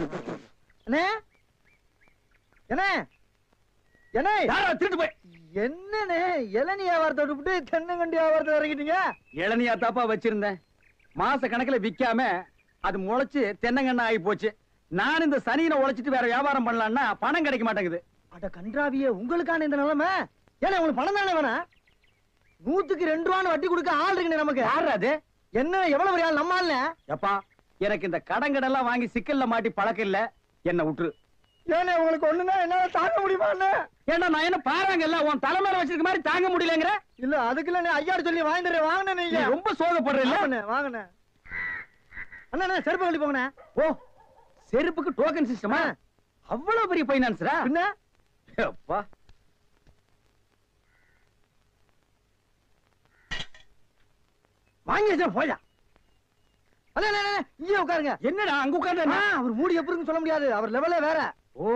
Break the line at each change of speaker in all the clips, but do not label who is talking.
என்ன என்ன என்ன
திருட்டு போய்
என்னன்னு இளநீ வியாபாரத்தை விட்டு தென்னங்கண்டி வியாபாரத்தை இறங்கிட்டீங்க?
இளநியா தாப்பா வச்சிருந்தேன். மாச கணக்குல விக்காம அது முளைச்சு தென்னங்கண்ணா ஆகி போச்சு. நான் இந்த சனியில உழைச்சிட்டு வேற வியாபாரம் பண்ணலாம்னா பணம் கிடைக்க மாட்டேங்குது.
அட கன்றாவியே, உங்களுக்கான இந்த நிலைமை. ஏன்னா உங்களுக்கு பணம் தானே வேணா? 100க்கு 2 ரூபான்னு வட்டி கொடுக்க ஆள் இருக்குன்னு நமக்கு.
யாரு அது?
என்ன எவ்வளவு பெரிய ஆள்? நம்ம ஆள்.
எப்பா எனக்கு இந்த கடங்கடெல்லாம் வாங்கி சிக்கல்ல மாட்டி பழக்கம் இல்ல, என்ன விட்டுரு.
ஏன்னா உங்களுக்கு ஒண்ணுன்னா என்னால தாங்க முடியுமா?
ஏன்னா நான் என்ன பாருங்கல்ல உன் தலைமையில வச்சிருக்க மாதிரி தாங்க முடியலங்கிற.
இல்ல அதுக்குள்ள நீ ஐயாடு சொல்லி வாங்கிட்டு வாங்கின நீங்க
ரொம்ப சோகப்படுற இல்ல.
வாங்கின அண்ணா செருப்பு கழட்டி போங்கண்ணே.
ஓ செருப்புக்கு டோக்கன் சிஸ்டமா? அவ்வளவு பெரிய பைனான்ஸ்ரா?
என்ன
அப்பா
வாங்கி வச்சா போயா. அண்ணா இங்கே உட்காருங்க.
என்னடா அங்க உட்கார்ந்து?
அவர் மூடி எப்படின்னு சொல்ல முடியாது, அவர் லெவலே வேற.
ஓ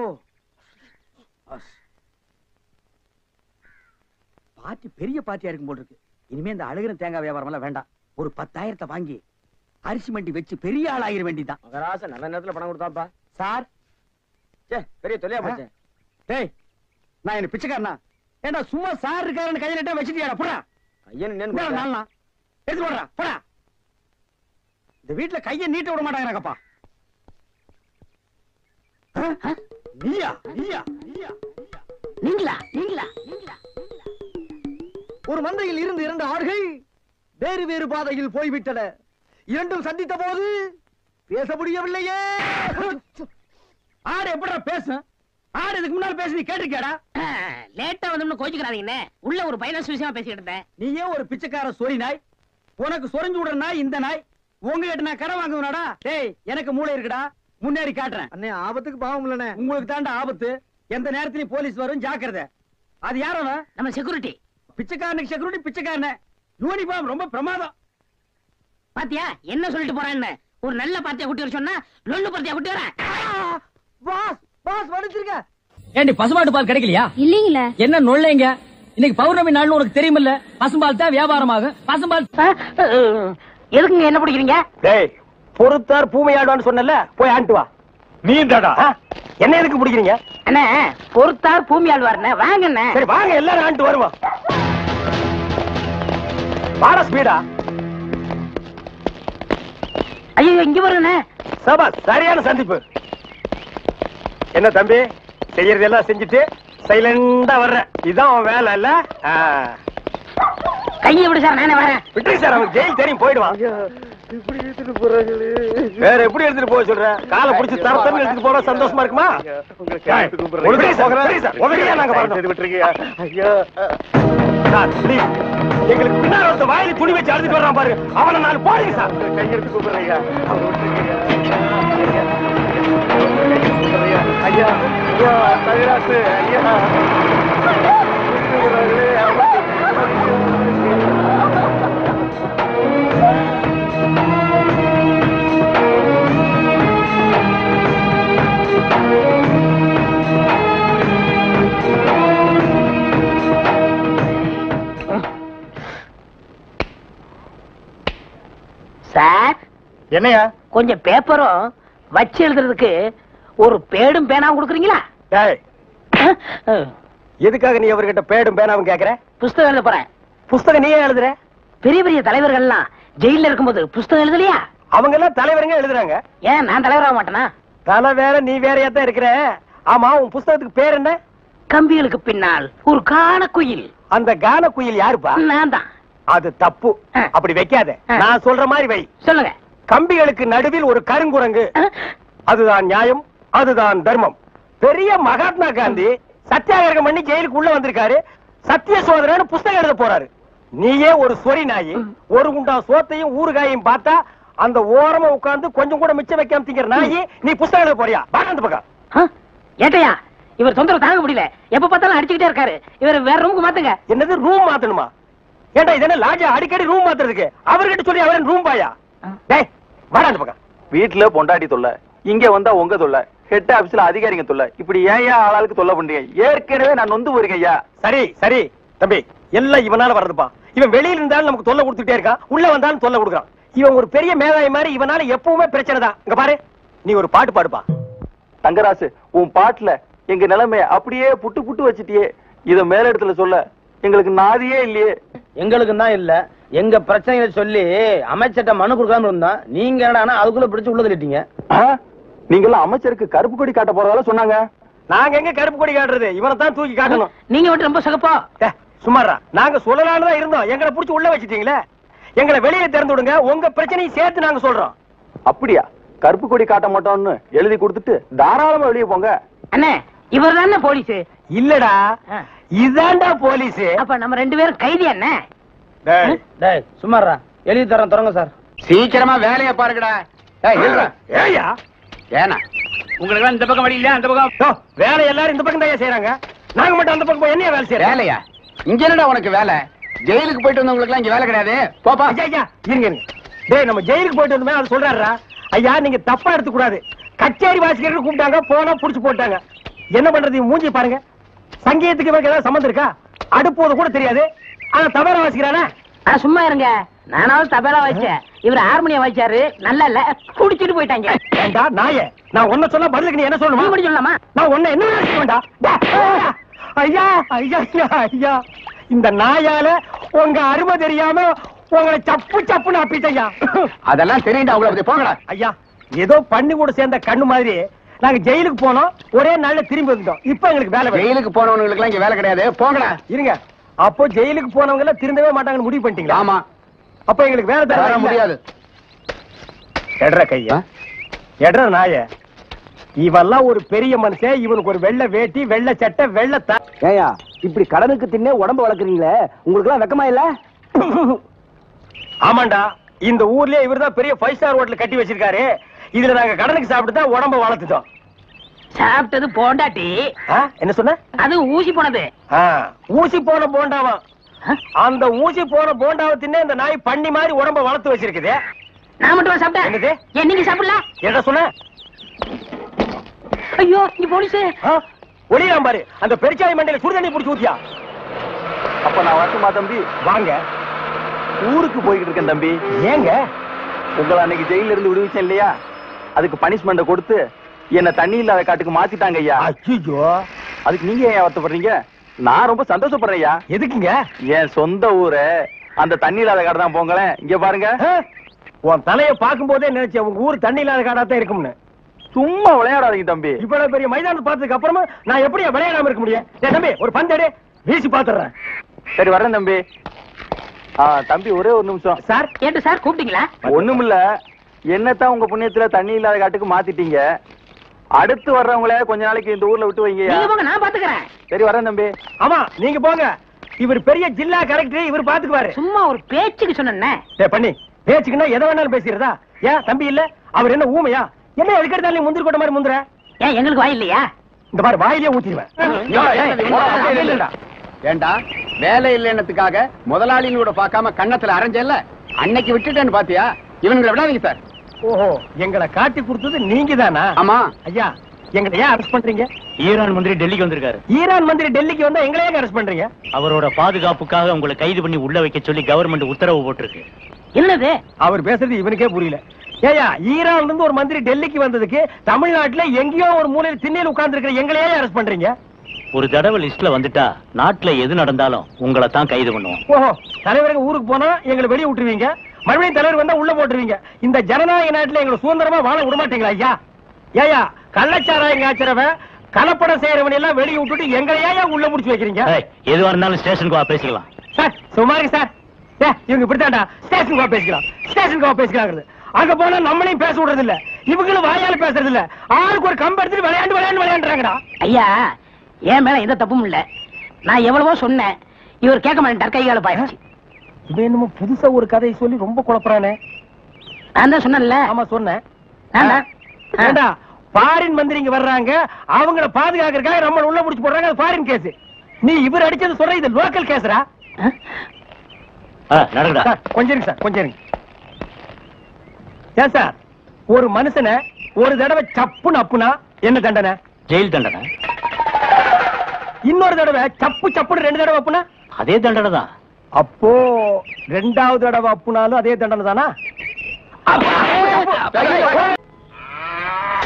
பார்ட்டி பெரிய பார்ட்டியா இருக்கும் போல இருக்கு. இனிமே இந்த அழுகிற தேங்காய் வியாபாரம் எல்லாம் வேண்டாம். ஒரு 10,000 வாங்கி அரிசி மண்டி வச்சு பெரிய ஆள் ஆகிற வேண்டிதான்.
மகராச நல்ல நேரத்துல பணம் கொடுத்தாப்பா.
சார் பெரிய தொலையா போச்சு. டேய் நான் என்ன பிச்சைக்காரனா? ஏண்டா சும்மா சார் இருக்காருன்னு கையில நட்டா வச்சிட்டியாடா? போடா
ஐயன்
நாளா எடுத்து போடுறா போடா. இந்த வீட்டுல கையை நீட்ட விட மாட்டாங்கப்பா. நீயா நீயா நீயா
நீங்களா நீங்களா நீங்களா?
ஒரு மந்தையில் இருந்து 2 ஆடுகள் வேறு வேறு பாதையில் போய்விட்டன. இரண்டும் சந்தித்த போது பேச முடியவில்லையே.
ஆடு எப்படா பேசும்? ஆடு இதுக்கு முன்னால பேசி நீ கேட்டிருக்கியாடா?
லேட்டா வந்து கோச்சுக்கிறாதீங்கன்னு உள்ள ஒரு பைனான்ஸ் விஷயமா பேசிக்கிட்டு இருந்தேன்.
நீயே ஒரு பிச்சைக்கார சொறி நாய். உனக்கு சொரிஞ்சு விடுற நாய் இந்த நாய். உங்ககிட்ட நான் கடை வாங்குவனாடா? டேய் எனக்கு மூளை இருக்குடா, முன்னேறி காட்டுறேன்.
அண்ணே ஆபத்துக்கு பாவம் இல்லனே.
உங்களுக்கு தாண்டா ஆபத்து. எந்த நேரத்திலயும் போலீஸ் வரும், ஜாக்கிரதை. அது யாரவ?
நம்ம செக்யூரிட்டி.
பிச்சைக்காரனுக்கு செக்யூரிட்டி பிச்சைக்காரன. யூனிஃபார்ம் ரொம்ப பிரமாதம்.
பாத்தியா என்ன சொல்லிட்டு போறான்னு? ஒரு நல்ல பார்ட்டியா கூட்டி வர சொன்னா லொல்லு பார்ட்டியா கூட்டி வரேன்.
பாஸ் பாஸ் வடிச்சிருக்க.
ஏண்டி பசுமாட்டு பால் கிடைக்கலையா?
இல்லீங்களே.
என்ன நொல்லைங்க? இன்னைக்கு பௌர்ணமி நாள்னு உனக்கு தெரியுமில்ல? பசும்பால் தான் வியாபாரமாகும். பசும்பால்
எதுக்குங்க என்ன பிடிக்கிறீங்க?
டேய் பொறுத்தார் பூமையாடுவான்னு சொன்னல, போய் ஆண்டு வா.
நீ தாடா
என்ன எதுக்கு பிடிக்கிறீங்க?
அண்ணே பொறுத்தார் பூமி ஆழ்வார்ண்ணே, வாங்கண்ணே.
சரி வாங்க எல்லாரும் ஆண்டு வருவோம். வாட ஸ்பீடா.
ஐயோ இங்க வருங்கண்ணே.
சபாஸ் சரியான சந்திப்பு. என்ன தம்பி செய்யறதெல்லாம் செஞ்சுட்டு சைலண்டா வர்ற, இதான் அவன் வேலை இல்ல?
கையை விடு சார், நானே வரேன்.
விட்டு சார், அவனுக்கு ஜெயில் தெரியும், போயிடுவான். இப்படி எடுத்துட்டு போறாங்களே. வேற எப்படி எடுத்துட்டு போக சொல்ற? காலை பிடிச்சி தரத்தன்னு எடுத்துட்டு போனா சந்தோஷமா இருக்குமா? எங்களுக்கு பின்னாடி ஒருத்த வாயில துணி வச்சு அழுதுட்டு வர்றான் பாரு, அவனை நான் போடுங்க சார். கையெடுத்து கூப்பிடுறீங்க ஐயா. ஐயா தகராசு ஐயா.
சார்
என்னையா?
கொஞ்சம் பேப்பரும் வச்சு எழுதுறதுக்கு ஒரு பேடும் பேனாவும் கொடுக்குறீங்களா?
எதுக்காக நீ அவர்கிட்ட பேடும் பேனாவும் கேக்குற?
புஸ்தகம் எழுத போறேன்.
புஸ்தகம் நீயே எழுதுற?
பெரிய பெரிய தலைவர்கள் எல்லாம் ஜெயில இருக்கும்போது புஸ்தகம் எழுதலையா?
அவங்க எல்லாம் தலைவருங்க எழுதுறாங்க.
ஏன் நான் தலைவராக மாட்டேனா?
தலை வேற நீ வேறையா தான் இருக்கிற. ஆமா உன் புஸ்தகத்துக்கு பேர் என்ன?
கம்பிகளுக்கு பின்னால் ஒரு கான குயில்.
அந்த கான குயில் யாருப்பா?
நான் தான்.
அது தப்பு, அப்படி வைக்காத. நான் சொல்ற மாதிரி வை.
சொல்லுங்க.
கம்பிகளுக்கு நடுவில் ஒரு கருங்குரங்கு, அதுதான் நியாயம், அதுதான் தர்மம். பெரிய மகாத்மா காந்தி சத்தியாகிரகம் பண்ணி ஜெயிலுக்கு உள்ள வந்திருக்காரு. சத்திய சோதனைன்னு புஸ்தகம் எழுத போறாரு. நீயே ஒரு சொறி நாயி, ஒரு குண்டா சோத்தையும் ஊறுகாயையும் பார்த்தா அந்த ஓரமா உட்கார்ந்து கொஞ்சம் கூட மிச்சம் வைக்காம திங்கிற நாயி, நீ புஸ்தகம் எழுத போறியா? வாங்க அந்த பக்கம்.
ஏட்டையா இவர் தொந்தரவு தாங்க முடியல, எப்ப பார்த்தாலும் அடிச்சுக்கிட்டே இருக்காரு. இவர் வேற ரூமுக்கு மாத்துங்க.
என்னது ரூம் மாத்தணுமா? ஏண்டா இதென்ன லாட்ஜா அடிக்கடி ரூம் மாத்துறதுக்கு? அவர்கிட்ட சொல்லி அவரன் ரூம் பாயா? டேய் வாடா அந்த பக்கம்.
வீட்டுல பொண்டாட்டி தொல்லை, இங்க வந்தா உங்க தொல்லை, ஹெட் ஆபீஸ்ல அதிகாரிங்க தொல்லை, இப்படி ஏன் ஆளாளுக்கு தொல்லை பண்றீங்க? ஏற்கனவே நான் நொந்து போயிருக்கேன் ஐயா.
சரி சரி தம்பி, எல்லாம் இவனால வர்றதுப்பா. இவன் வெளியில இருந்தாலும் நமக்கு தொல்லை கொடுத்துட்டே இருக்கான், உள்ள வந்தாலும் தொல்லை கொடுக்குறான். இவன் ஒரு பெரிய மேதாவி மாதிரி, இவனால எப்பவுமே பிரச்சனை தான். இங்க பாரு, நீ ஒரு பாட்டு பாடுப்பா.
தங்கராசு, உன் பாட்டுல எங்க நிலைமைய அப்படியே புட்டு புட்டு வச்சிட்டியே. இத மேல இடத்துல சொல்ல எங்களுக்கு நாதியே இல்லையே.
எங்களுக்கு தான் இல்ல, எங்க பிரச்சனைகளை சொல்லி அமைச்சர்ட்ட மனு கொடுக்காம இருந்தோம். நீங்க என்னன்னா அதுக்குள்ள பிடிச்சு உள்ள தள்ளிட்டீங்க.
நீங்க எல்லாம் அமைச்சருக்கு கருப்பு கொடி காட்ட போறதால சொன்னாங்க.
நாங்க எங்க கருப்பு கொடி காட்டுறது? இவனை தான் தூக்கி காட்டணும்.
நீங்க மட்டும் ரொம்ப சகப்பா.
சுமாரா நாங்க சொல்லலாம்னு தான் இருந்தோம். எங்களை புடிச்சு உள்ள வச்சிட்டீங்களே. எங்களை வெளியே திறந்து விடுங்க, உங்க பிரச்சனையும் சேர்த்து நாங்க சொல்றோம்.
அப்படியா? கருப்பு கொடி காட்ட மாட்டோம்னு எழுதி கொடுத்துட்டு தாராளமா வெளியே போங்க.
அண்ணே, இவர் தானே போலீஸ்?
இல்லடா, இதாண்டா போலீஸ்.
அப்ப நம்ம 2 பேரும் கைதி அண்ணே.
டேய் சும்மாரா, எழுதி தரேன் தொடங்க சார்.
சீக்கிரமா வேலையை பாருங்கடா.
ஏயா
ஏனா உங்களுக்கு இந்த பக்கம் வழி இல்ல, அந்த பக்கம்
வேலை எல்லாரும் இந்த பக்கம் தான் செய்யறாங்க. நாங்க மட்டும் அந்த பக்கம் போய் என்ன வேலை செய்யறோம்?
வேலையா? இங்க என்னடா உனக்கு வேலை? ஜெயிலுக்கு போயிட்டு வந்தவங்களுக்கு எல்லாம் இங்க வேலை கிடையாது. போப்பா.
ஐயா இருங்க. டேய், நம்ம ஜெயிலுக்கு போயிட்டு வந்தோமே அது சொல்றாரா? ஐயா நீங்க தப்பா எடுத்து கூடாது. கச்சேரி வாசிக்கிறதுக்கு கூப்பிட்டாங்க, போனா புடிச்சு போட்டாங்க. என்ன பண்றது? மூஞ்சி பாருங்க. சங்கீதத்துக்கு இவருக்கு ஏதாவது சம்பந்தம் இருக்கா? அடுப்போது கூட தெரியாது, ஆனா தபேலா வாசிக்கிறானா?
சும்மா இருங்க, நானாவது தபேலா வாசிச்சேன், இவர் ஹார்மோனியம் வாசிச்சாரு. நல்லா இல்ல, குடிச்சிட்டு போயிட்டாங்க.
ஏண்டா நாயே, நான் ஒன்ன சொன்னா பதிலுக்கு நீ என்ன சொல்லணுமா?
நீ சொல்லலாமா?
நான் ஒன்ன என்ன செய்ய வேண்டாம். ஐயா ஐயா ஐயா, இந்த நாயால உங்க அருமை தெரியாம உங்களை சப்பு சப்புன்னு அப்பிட்டையா.
அதெல்லாம் தெரியுண்டா உங்களுக்கு. போங்கடா.
ஐயா, ஏதோ பண்ணி கூட சேர்ந்த கண்ணு மாதிரி நாங்க ஜெயிலுக்கு போனோம், ஒரே நாள்ல திரும்பி வந்துட்டோம். இப்ப எங்களுக்கு வேலை.
ஜெயிலுக்கு போனவங்களுக்கு எல்லாம் இங்க வேலை கிடையாது. போங்கடா.
இருங்க, அப்போ ஜெயிலுக்கு போனவங்க எல்லாம் திருந்தவே மாட்டாங்கன்னு முடிவு பண்ணிட்டீங்களா?
ஆமா.
அப்ப எங்களுக்கு வேலை தர
முடியாது.
எட்ற கையா, எட்ற நாய. இவெல்லாம் ஒரு பெரிய மனுஷன், இவனுக்கு ஒரு வெள்ளை வேட்டி, வெள்ளை சட்டை, வெள்ளை
ஏயா இப்படி கடனுக்கு தின்னே உடம்பு வளர்க்குறீங்களே, உங்களுக்கு எல்லாம் வெக்கமா இல்ல?
ஆமாண்டா, இந்த ஊர்லயே இவர்தான் பெரிய 5 ஸ்டார் ஹோட்டல் கட்டி வச்சிருக்காரு. இதுல நாங்க கடனுக்கு சாப்பிட்டு தான் உடம்ப வளர்த்துட்டோம்.
சாப்பிட்டது போண்டாட்டி.
என்ன சொன்ன? அது
ஊசி போனது.
ஊசி போன போண்டாவா? அந்த ஊசி போன போண்டாவை தின்னே இந்த நாய் பண்ணி மாதிரி உடம்ப வளர்த்து வச்சிருக்குது.
நான் மட்டும் சாப்பிட்டேன்.
என்னது?
ஏன் நீங்க சாப்பிடலாம்?
என்ன சொன்ன?
ஐயோ, இங்க போலீஸ்.
ஒளியாம் பாரு, அந்த பெருச்சாய் மண்டையில சுடுதண்ணி புடிச்சு ஊத்தியா.
அப்ப நான் வரட்டுமா தம்பி?
வாங்க.
ஊருக்கு போய்கிட்டு இருக்கேன் தம்பி.
ஏங்க?
உங்களை அன்னைக்கு ஜெயில இருந்து விடுவிச்சேன் இல்லையா, அதுக்கு பனிஷ்மெண்ட் கொடுத்து என்ன தண்ணி இல்லாத காட்டுக்கு மாத்திட்டாங்க ஐயா.
ஐயோ,
அதுக்கு நீங்க ஏன் வருத்தப்படுறீங்க? நான் ரொம்ப சந்தோஷப்படுறேன் ஐயா.
எதுக்குங்க?
என் சொந்த ஊரு அந்த தண்ணி இல்லாத காடு தான். போங்களேன், இங்க பாருங்க.
உன் தலைய பாக்கும் போதே நினைச்சேன் உங்க ஊர் தண்ணி இல்லாத காடா தான் இருக்கும்னு.
சும்மா விளையாடாதீங்க தம்பி.
இவ்வளவு பெரிய மைதானம் பார்த்ததுக்கு அப்புறமா நான் எப்படி விளையாடாம இருக்க முடியும்? தம்பி, ஒரு பந்தடி வீசி பாத்துறேன்.
சரி வர்றேன் தம்பி. தம்பி ஒரே ஒரு நிமிஷம்.
சார் கேட்டு சார் கூப்பிட்டீங்களா?
ஒண்ணுமில்ல, என்னத்தான் உங்க புண்ணியத்துல தண்ணி இல்லாத காட்டுக்கு மாத்திட்டீங்க. அடுத்து வர்றவங்கள கொஞ்ச நாளைக்கு இந்த ஊர்ல விட்டு வைங்க.
நீங்க போங்க, நான் பாத்துக்கிறேன்.
சரி வரேன் தம்பி.
ஆமா, நீங்க போங்க. இவர் பெரிய ஜில்லா கலெக்டர், இவர் பாத்துக்குவாரு.
சும்மா ஒரு பேச்சுக்கு சொன்னேன்.
பண்ணி பேச்சுக்குன்னா எதை வேணாலும் பேசிக்கிறதா? ஏன் தம்பி இல்ல? அவர் என்ன ஊமையா? என்ன எதுக்கெடுத்தாலும் நீ முந்திரி கொட்ட மாதிரி முந்துற?
ஏன் எங்களுக்கு வாய் இல்லையா?
இந்த மாதிரி வாயிலே ஊத்திடுவேன்.
ஏண்டா வேலை இல்லைன்னதுக்காக முதலாளிகளோட பார்க்காம கண்ணத்துல அரைஞ்சல்ல, அன்னைக்கு விட்டுட்டேன்னு பாத்தியா? இவங்களை விடாதீங்க சார்.
ஓஹோ, எங்களை காட்டி கொடுத்தது நீங்க தானா?
ஆமா
ஐயா, எங்களை ஏன் அரெஸ்ட் பண்றீங்க?
ஈரான் மந்திரி டெல்லிக்கு வந்திருக்காரு.
ஈரான் மந்திரி டெல்லிக்கு வந்தா எங்களை ஏன் அரெஸ்ட் பண்றீங்க?
அவரோட பாதுகாப்புக்காக உங்களை கைது பண்ணி உள்ள வைக்க சொல்லி கவர்மெண்ட் உத்தரவு போட்டிருக்கு.
என்னது?
அவர் பேசுறது இவனுக்கே புரியல. ஏயா, ஈரான்ல இருந்து ஒரு மந்திரி டெல்லிக்கு வந்ததுக்கு தமிழ்நாட்டுல எங்கேயோ ஒரு மூலையில் திண்ணையில் உட்கார்ந்து இருக்கிற எங்களையே அரெஸ்ட் பண்றீங்க?
ஒரு தடவை லிஸ்ட்ல வந்துட்டா நாட்டுல எது நடந்தாலும் உங்களை தான் கைது பண்ணுவோம்.
ஓஹோ, தலைவருக்கு ஊருக்கு போனா எங்களை வெளியே விட்டுருவீங்க, மறுபடியும் தலைவர் வந்தா உள்ள போட்டுருவீங்க. இந்த ஜனநாயக நாட்டுல எங்களை சுதந்திரமா வாழ விட மாட்டீங்களா ஐயா? ஏயா, கள்ளச்சாராயம் காய்ச்சறவன், கலப்படம் செய்யறவன் எல்லாம் வெளியே விட்டுட்டு எங்களையா உள்ள முடிச்சு வைக்கிறீங்க?
எதுவா இருந்தாலும் ஸ்டேஷனுக்கு வா பேசிக்கலாம்.
சார் சும்மா இருக்கு சார். இவங்க இப்படித்தாண்டா ஸ்டேஷனுக்கு வா பேசிக்கலாம், ஸ்டேஷனுக்கு வா பேசிக்கலாம். அங்க போனா நம்மளையும் பேச விடுறது இல்ல, இவங்களும் வாயால பேசுறது இல்ல. ஆளுக்கு ஒரு கம்பு எடுத்துட்டு விளையாண்டுறாங்கடா.
ஐயா, என் மேல எந்த தப்பும் இல்ல. நான் எவ்வளவோ சொன்னேன், இவர் கேட்க மாட்டேன். கைகால பாய்ச்சி
இவன் என்னமோ புதுசா ஒரு கதையை சொல்லி ரொம்ப குழப்பறானே.
நான் தான் சொன்னேன்ல.
ஆமா சொன்னேன். ஃபாரின் மந்திரிங்க வர்றாங்க, அவங்கள பாதுகாக்கிறதுக்காக நம்ம உள்ள புடிச்சு போடுறாங்க. அது ஃபாரின் கேஸ். நீ இவர் அடிச்சது சொல்ற, இது லோக்கல் கேஸ்ரா. கொஞ்சம் இருங்க சார், கொஞ்சம் இருங்க. ஏன் சார், ஒரு மனுஷனை ஒரு தடவை சப்புன்னு அப்புனா என்ன தண்டனை?
ஜெயில் தண்டனை.
இன்னொரு தடவை சப்பு சப்புன்னு 2 தடவை அப்புனா
அதே தண்டனை தான்.
அப்போ 2வது தடவை அப்புனாலும் அதே தண்டனை தானா?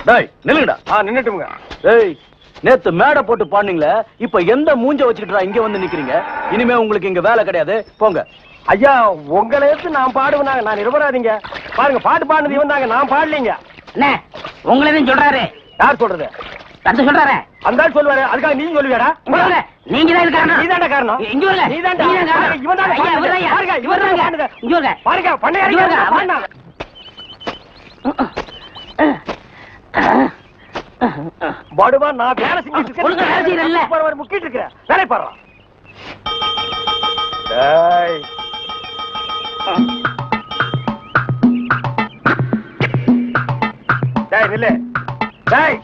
டேய் நில்லுங்கடா.
நின்னுட்டுங்க.
டேய் நேத்து மேடை போட்டு பாடுனீங்களே, இப்ப எந்த மூஞ்ச வச்சுக்கிட்டா இங்க வந்து நிக்கிறீங்க? இனிமே உங்களுக்கு இங்க வேலை கிடையாது, போங்க.
ஐயா உங்களை எடுத்து நான் பாடுவேனாங்க, நான் நிரபராதிங்க. பாருங்க பாட்டு பாடுனது இவன் தாங்க, நான் பாடலீங்க.
என்ன உங்களை எதுவும் சொல்றாரு?
யார் சொல்றது?
தந்து சொல்றாரு.
அந்த ஆள் சொல்லுவாரு, அதுக்காக நீ சொல்லுவியாடா?
நீங்க தான் காரணம்.
நீதான்டா காரணம்.
இங்க வருங்க.
நீதான்டா. இவன் தான் பாருங்க, இவன் தான் பாடுனது.
இங்க வருங்க.
பாருங்க பண்ணையாரே பாடுனாங்க. படுவா நான் வேலை செஞ்சுட்டு
ஒழுங்கா வேலை செய்யறல்ல.
இருக்கேன், முக்கிட்டு இருக்கிறேன், வேலை பாடுறான். டேய் டேய் நில்லு. டேய்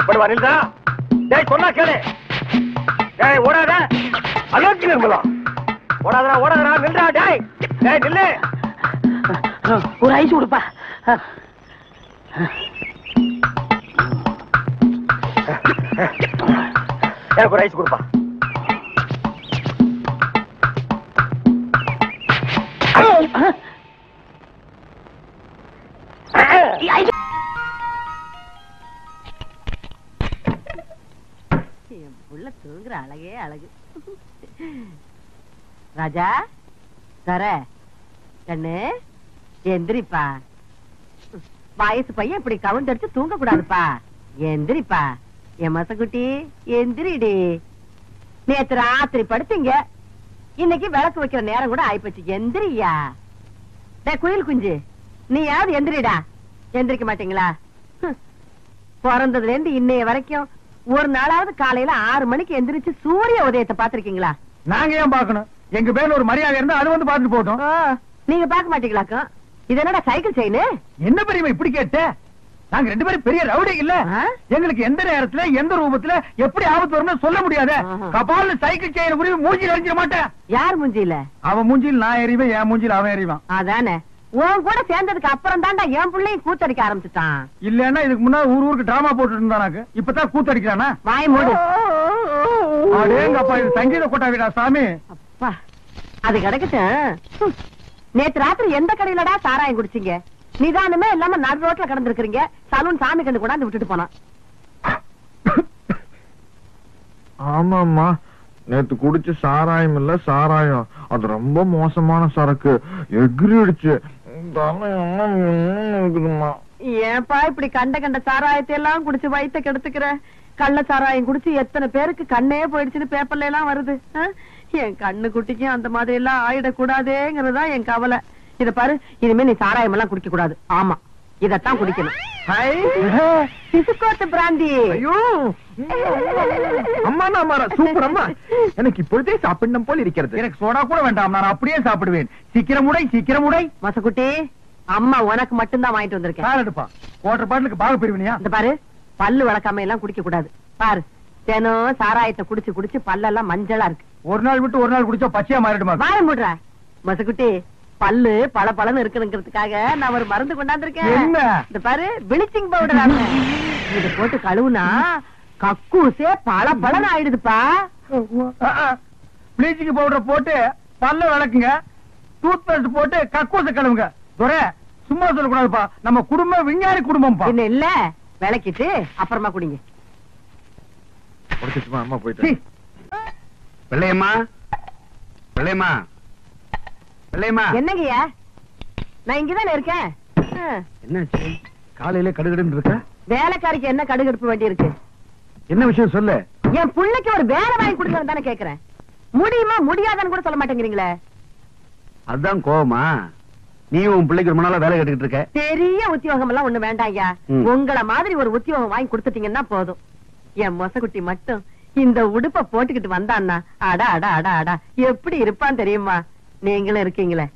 படுவா நில்லுடா. டேய் சொன்னா கேளு. டேய் ஓடாத. அலோக்கி நிர்மலா. ஓடாதடா ஓடாதடா நில்லுடா. டேய் டேய் நில்லு.
ஒரு ஐஸ் கொடுப்பா.
எனக்கு ஒரு ஐஸ் கொடுப்பா.
புள்ள தூங்குற அழகே அழகு. ராஜா சர கண்ணு எந்திரிப்பா. வயசு பையன் இப்படி கவுண்டடிச்சு தூங்க கூடாதுப்பா. எந்திரிப்பா என் மசக்குட்டி, எந்திரிடி. நேத்து ராத்திரி படுத்தீங்க, இன்னைக்கு விளக்கு வைக்கிற நேரம் கூட ஆயிப்போச்சு. எந்திரியா. குயில் குஞ்சு நீ யாவது எந்திரிடா. எந்திரிக்க மாட்டீங்களா? பிறந்ததுல இருந்து இன்னைய வரைக்கும் ஒரு நாளாவது காலையில 6 மணிக்கு எந்திரிச்சு சூரிய உதயத்தை பாத்திருக்கீங்களா?
நாங்க ஏன் பாக்கணும்? எங்க பேர்ல ஒரு மரியாதை இருந்தா அது வந்து பாத்துட்டு போட்டோம்.
நீங்க பாக்க மாட்டீங்களாக்கும்? இது என்னடா சைக்கிள் செயின்?
என்ன பெரியமா இப்படி கேட்ட? நாங்க 2 பேரும் பெரிய ரவுடி இல்ல. எங்களுக்கு எந்த நேரத்துல எந்த ரூபத்துல எப்படி ஆபத்து வரும்னு சொல்ல முடியாது. கபால்ல சைக்கிள் செயின் உருவி மூஞ்சில எரிஞ்சிட மாட்டேன்.
யார் மூஞ்சில?
அவன் மூஞ்சில் நான் எறிவேன், என் மூஞ்சில் அவன் எறிவான்.
அதானே. உன் கூட சேர்ந்ததுக்கு அப்புறம் தான்டா என் பிள்ளையும் கூத்தடிக்க ஆரம்பிச்சுட்டான்.
இல்லன்னா இதுக்கு முன்னாடி ஊருக்கு டிராமா போட்டு இருந்தானாக்கு, இப்பதான் கூத்தடிக்கிறானா?
வாய் மூடு.
அடேங்கப்பா, இது சங்கீத கொட்டாவிடா சாமி.
அப்பா அது கிடக்கட்டும். நேத்து ராத்திரி எந்த கடையிலடா சாராயம் குடிச்சீங்க? நிதானமே இல்லாம நடு ரோட்ல கடந்திருக்கீங்க. சலூன் சாமி கண்டு கொண்டாந்து விட்டுட்டு போனான்.
ஆமாமா, நேத்து குடிச்ச சாராயம் இல்ல சாராயம், அது ரொம்ப மோசமான சரக்கு, எகிரிடுச்சு.
ஏன்பா இப்படி கண்ட சாராயத்தை எல்லாம் குடிச்சு வயித்த கெடுத்துக்கிற? கள்ள சாராயம் குடிச்சு எத்தனை பேருக்கு கண்ணே போயிடுச்சுன்னு பேப்பர்ல எல்லாம் வருது. என் கண்ணு குட்டிக்கும் அந்த மாதிரி எல்லாம் ஆயிடக்கூடாதேங்கிறதா என் கவலை. இத பாரு, இனிமே நீ சாராயம் எல்லாம் குடிக்க கூடாது. ஆமா, இதத்தான் குடிக்கணும். பிசுக்கோட்டு பிராந்தி.
அம்மா நாமாரா சூப்பர் அம்மா, எனக்கு இப்பொழுதே சாப்பிடணும் போல் இருக்கிறது.
எனக்கு சோடா கூட வேண்டாம், நான் அப்படியே சாப்பிடுவேன். சீக்கிரம் உடை, சீக்கிரம் உடை.
மசக்குட்டி, அம்மா உனக்கு மட்டும்தான் வாங்கிட்டு வந்திருக்கேன்.
எடுப்பா, வாட்டர் பாட்டிலுக்கு பாக பிரிவினியா?
இந்த பாரு, பல்லு வளர்க்காம எல்லாம் குடிக்க கூடாது. பாரு, தினம் சாராயத்தை குடிச்சு குடிச்சு பல்லெல்லாம் மஞ்சளா இருக்கு.
ஒரு நாள் விட்டு ஒரு நாள் குடிச்சா பச்சையா மாறிடுமா?
வாய மூடுற மசக்குட்டி. பல்லு பல பலன்னு இருக்குங்கிறதுக்காக நான் ஒரு மருந்து கொண்டாந்துருக்கேன்.
என்ன?
இந்த பாரு, பிளீச்சிங் பவுடர். இது போட்டு கழுவுனா கக்கூசே பல பலன்னு ஆயிடுதுப்பா.
பிளீச்சிங் பவுடர் போட்டு பல்ல விளக்குங்க, டூத் பேஸ்ட் போட்டு கக்கூச கழுவுங்க. சும்மா சொல்லக்கூடாதுப்பா, நம்ம குடும்பம் விஞ்ஞானி குடும்பம்.
என்ன இல்ல, விளக்கிட்டு அப்புறமா குடிங்க.
அம்மா போயிட்டு.
வெள்ளையம்மா, வெள்ளையம்மா, வெள்ளையம்மா.
என்னங்கய்யா, நான் இங்கதானே இருக்கேன்.
என்னாச்சு? காலையில கடுகடுன்னு இருக்க?
வேலைக்காரிக்கு என்ன கடுகடுப்பு வேண்டி இருக்கு?
என்ன விஷயம் சொல்லு.
என் புள்ளைக்கு ஒரு வேலை வாங்கி கொடுக்கணும் தானே கேக்குறேன். முடியுமா முடியாதான்னு கூட சொல்ல மாட்டேங்கிறீங்களே.
அதுதான் கோவமா? நீ உன் பிள்ளைக்கு ரொம்ப நாளா வேலை கேட்டுக்கிட்டு இருக்க.
பெரிய உத்தியோகம் எல்லாம் ஒண்ணு வேண்டாம் ஐயா. உங்கள மாதிரி ஒரு உத்தியோகம் வாங்கி கொடுத்துட்டீங்கன்னா போதும். என் மொசக்குட்டி மட்டும் இந்த உடுப்ப போட்டுக்கிட்டு வந்தான்னா அடா அடா அடா அடா எப்படி இருப்பான் தெரியுமா? நீங்களும் இருக்கீங்களே.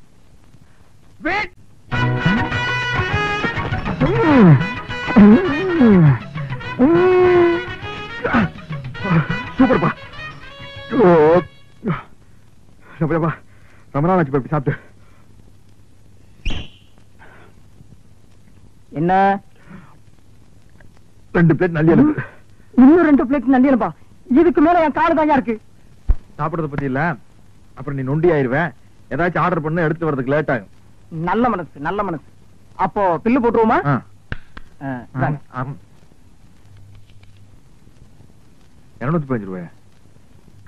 சூப்பர்ப்பா. ரொம்ப நாள் ஆச்சு சாப்பிட்டு.
என்ன?
2 பிளேட் நல்லி எழுப்பு.
இன்னும் 2 பிளேட் நல்லி எழுப்பா? இதுக்கு மேல என் காலு தாங்க இருக்கு.
சாப்பிடறத பத்தி இல்ல, அப்புறம் நீ நொண்டி ஆயிருவேன். ஏதாச்சும் ஆர்டர் பண்ண எடுத்து வரதுக்கு லேட் ஆகும்.
நல்ல மனசு, நல்ல மனசு. அப்போ பில்லு போட்டுருவோமா?
₹215.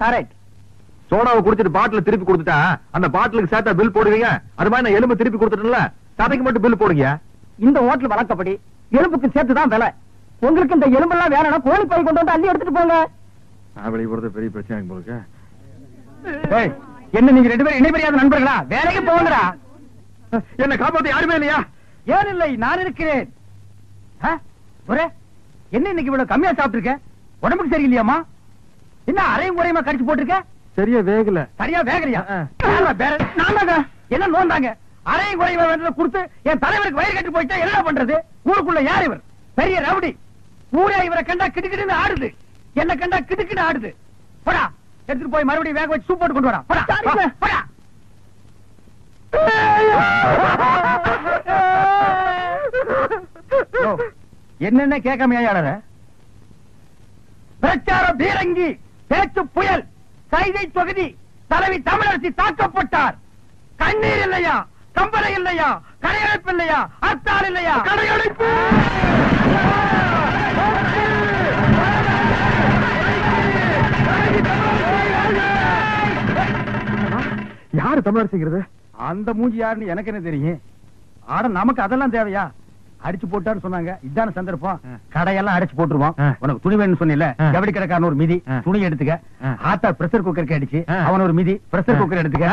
கரெக்ட்.
சோடாவை குடிச்சிட்டு பாட்டில் திருப்பி கொடுத்துட்டா அந்த பாட்டிலுக்கு சேர்த்தா பில் போடுவீங்க. அது மாதிரி நான் எலும்பு திருப்பி கொடுத்துட்டேன்ல, சதைக்கு மட்டும் பில் போடுங்க.
இந்த ஹோட்டல் வழக்கப்படி எலும்புக்கு சேர்த்துதான் விலை. உங்களுக்கு இந்த எலும்பெல்லாம் வேணும்னா கோழி பை கொண்டு வந்து அள்ளி எடுத்துட்டு போங்க.
நான் வெளியே போறது பெரிய பிரச்சனை போலுக்கு.
என்ன நீங்க 2 பேரும் இணைபெரியாத நண்பர்களா? வேலைக்கு போங்கடா.
என்ன காப்பாத்த யாருமே இல்லையா?
ஏன் இல்லை, நான் இருக்கிறேன். என்ன இன்னைக்கு இவ்வளவு கம்மியா சாப்பிட்டுருக்க? உடம்புக்கு சரியில்லையாமா? என்ன அரையும் குறையுமா கடிச்சு போட்டிருக்க?
சரியா வேகல.
சரியா வேகலையா? நாங்க என்ன நோந்தாங்க? அரையும் குறையுமா வேண்டத கொடுத்து என் தலைவருக்கு வயிறு கட்டி போயிட்டா என்ன பண்றது? ஊருக்குள்ள யார் இவர்? பெரிய ரவுடி. ஊரே இவரை கண்டா கிடுக்கிடுன்னு ஆடுது, என்ன கண்டா கிடுக்கிட்டு ஆடுது. போடா, எடுத்துட்டு போய் மறுபடியும் வேக வச்சு சூப் போட்டு கொண்டு வரா. போடா. என்னென்ன கேட்காம ஏழற? பிரச்சார பீரங்கி, பேச்சு புயல், கைதை தொகுதி தலைவி தமிழரசி தாக்கப்பட்டார். கண்ணீர் இல்லையா? கம்பளை இல்லையா? கடையடைப்பு இல்லையா? அர்த்தால் இல்லையா? கடையடைப்பு.
யாரு தமிழரசிங்கிறது?
அந்த மூஞ்சி யாருன்னு எனக்கு என்ன தெரியும்? ஆட நமக்கு அதெல்லாம் தேவையா? அடிச்சு போட்டான்னு சொன்னாங்க, இதான சந்தர்ப்பம். கடையெல்லாம் அடிச்சு போட்டுருவோம். உனக்கு துணி வேணும்னு சொன்னில, ஜவுளி கடைக்காரன் ஒரு மிதி துணி எடுத்துக்க. ஆத்தா பிரஷர் குக்கருக்கு அடிச்சு அவன் ஒரு மிதி பிரஷர் குக்கர் எடுத்துக்க.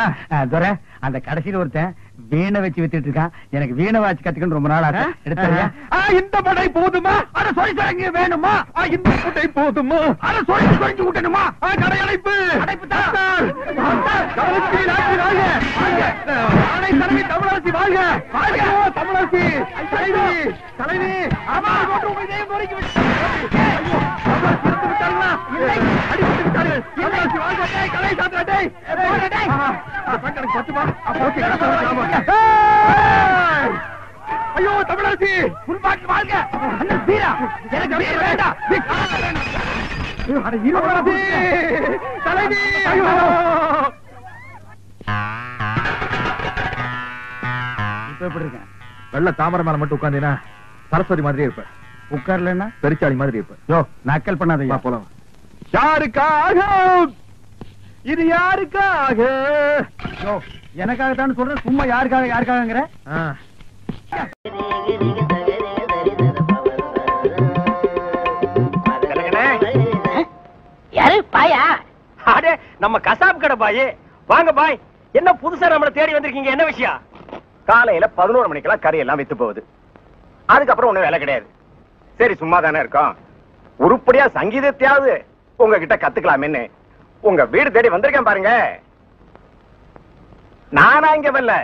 துரை, அந்த கடைசியில ஒருத்தன் வீணை வச்சு வித்துட்டு இருக்கான். எனக்கு வீணை வாச்சு கத்துக்கணும் ரொம்ப நாள் ஆச்சு. எடுத்தாரியா?
இந்த படை போதுமா?
அட சொல்லி தரங்க வேணுமா?
இந்த படை போதுமா?
அட சொல்லி சொல்லி விட்டணுமா?
கடையடைப்பு.
அடைப்பு
தமிழரசி வாழ்க! தமிழரசி தலைவி! தலைவி! ஐயோ தமிழரசி!
வாழ்க! எனக்கு வேண்டாம்.
தலைவி! ஐயோ!
எப்படி இருக்கேன்?
வெள்ள தாமரை மேல மட்டும் உட்கார்ந்தீங்கன்னா சரஸ்வதி மாதிரி இருப்ப.
உட்கார்லன்னா
பெருச்சாளி மாதிரி இருப்ப.
யோ, நக்கல் பண்ணாதீங்க.
போலாம். யாருக்காக? இது யாருக்காக?
யோ, எனக்காகத்தான் சொல்றேன். சும்மா யாருக்காகங்கிற?
யாரு பாயா?
அடே, நம்ம கசாப் கடை பாய். வாங்க பாய். என்ன புதுசா நம்மள தேடி வந்திருக்கீங்க? என்ன விஷயம்?
காலையில 11 மணிக்கெல்லாம் கறி எல்லாம் வித்து போகுது. அதுக்கப்புறம் ஒண்ணும் வேலை கிடையாது. சரி, சும்மா தானே இருக்கோம். உருப்படியா சங்கீதத்தையாவது உங்ககிட்ட கத்துக்கலாமேன்னு உங்க வீடு தேடி வந்திருக்கேன் பாருங்க. நானா இங்க வரல,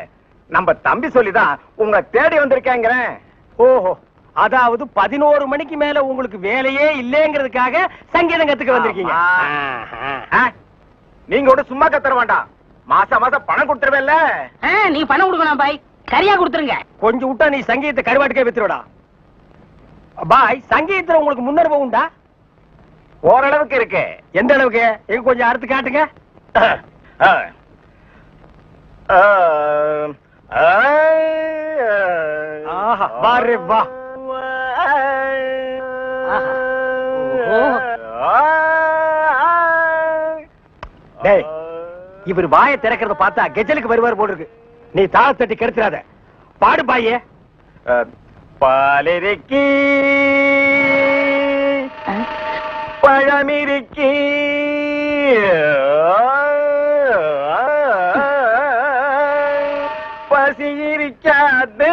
நம்ம தம்பி சொல்லிதான் உங்க தேடி வந்திருக்கேங்கிறேன்.
ஓஹோ, அதாவது 11 மணிக்கு மேல உங்களுக்கு வேலையே இல்லைங்கிறதுக்காக சங்கீதம் கத்துக்க வந்திருக்கீங்க.
நீங்க கூட சும்மா கத்துற வேண்டாம். மாசம் மாசம் பணம் கொடுத்துருவேன்ல.
நீ பணம் கொடுக்கணும் பாய், கரியா கொடுத்துருங்க.
கொஞ்சம் விட்டா நீ சங்கீதத்தை கருவாட்டுக்கே வித்துருடா. பாய், சங்கீதத்துல உங்களுக்கு முன்னனுபவம் உண்டா?
ஓரளவுக்கு இருக்கு.
எந்த அளவுக்கு? எங்க கொஞ்சம் அறுத்து காட்டுங்க. ஆஹா, வாரு வா. டேய், இவர் வாயை திறக்கிறத பார்த்தா கெஜலுக்கு வருவார் போல இருக்கு. நீ தாளத்தட்டி கெடுத்துறாத. பாடு பாயே.
பாலிருக்கி பழமிருக்கி பசி இருக்காது.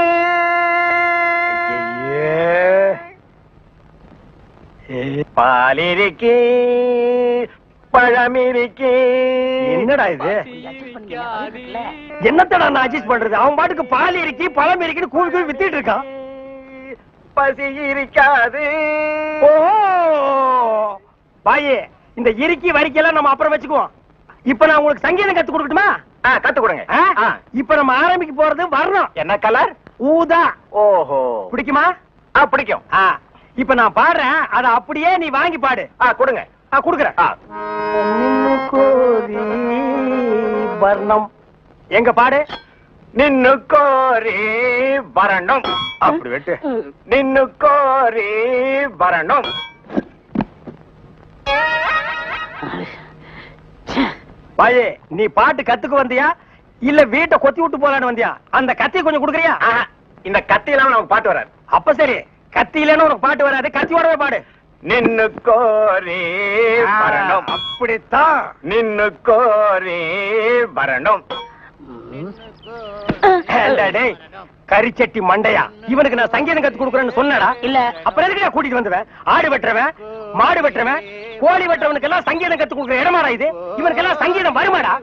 பாலிருக்கி பழமிருக்கி.
என்னடா இது? என்னத்தடா நான் அட்ஜஸ்ட் பண்றது? அவன் பாட்டுக்கு பால் இருக்கி பழம் இருக்குன்னு கூவி கூவி வித்திட்டு இருக்கான்.
பசி இருக்காது.
ஓ பாயே, இந்த இறுக்கி வரிக்கையெல்லாம் நம்ம அப்புறம் வச்சுக்குவோம். இப்ப நான் உங்களுக்கு சங்கீதம் கத்து கொடுக்கட்டுமா?
கத்து கொடுங்க.
இப்ப நம்ம ஆரம்பிக்க போறது வரணும்.
என்ன கலர்?
ஊதா.
ஓஹோ,
பிடிக்குமா?
பிடிக்கும்.
இப்ப நான் பாடுறேன், அத அப்படியே நீ வாங்கி பாடு.
கொடுங்க.
குடுக்குறேன். வர்ணம் எங்க பாடு?
நின்னு கோரி வரணும். அப்படி வெட்டு. நின்னு கோரி வரணும்.
பாயே, நீ பாட்டு கத்துக்கு வந்தியா இல்ல வீட்டை கொத்தி விட்டு போலான்னு வந்தியா? அந்த கத்தி கொஞ்சம் குடுக்குறியா?
இந்த கத்தி இல்லாம நமக்கு பாட்டு வராது.
அப்ப சரி, கத்தி இல்லன்னு உனக்கு பாட்டு வராது, கத்தியோடவே பாடு.
நின்னு கோரி வரணும்.
அப்படித்தான்.
நின்னு கோரி வரணும்.
டேய், கரிச்சட்டி மண்டையா, இவனுக்கு நான் சங்கீதம் கத்து கொடுக்குறேன்னு சொன்னடா?
இல்ல.
அப்புறம் எதுக்கு கூட்டிட்டு வந்துவேன்? ஆடு வெட்டுறவன், மாடு வெட்டுறவன், கோழி வெட்டுறவனுக்கு எல்லாம் சங்கீதம் கத்து கொடுக்குற இடமாடா இது? இவனுக்கு எல்லாம் சங்கீதம் வருமாடா?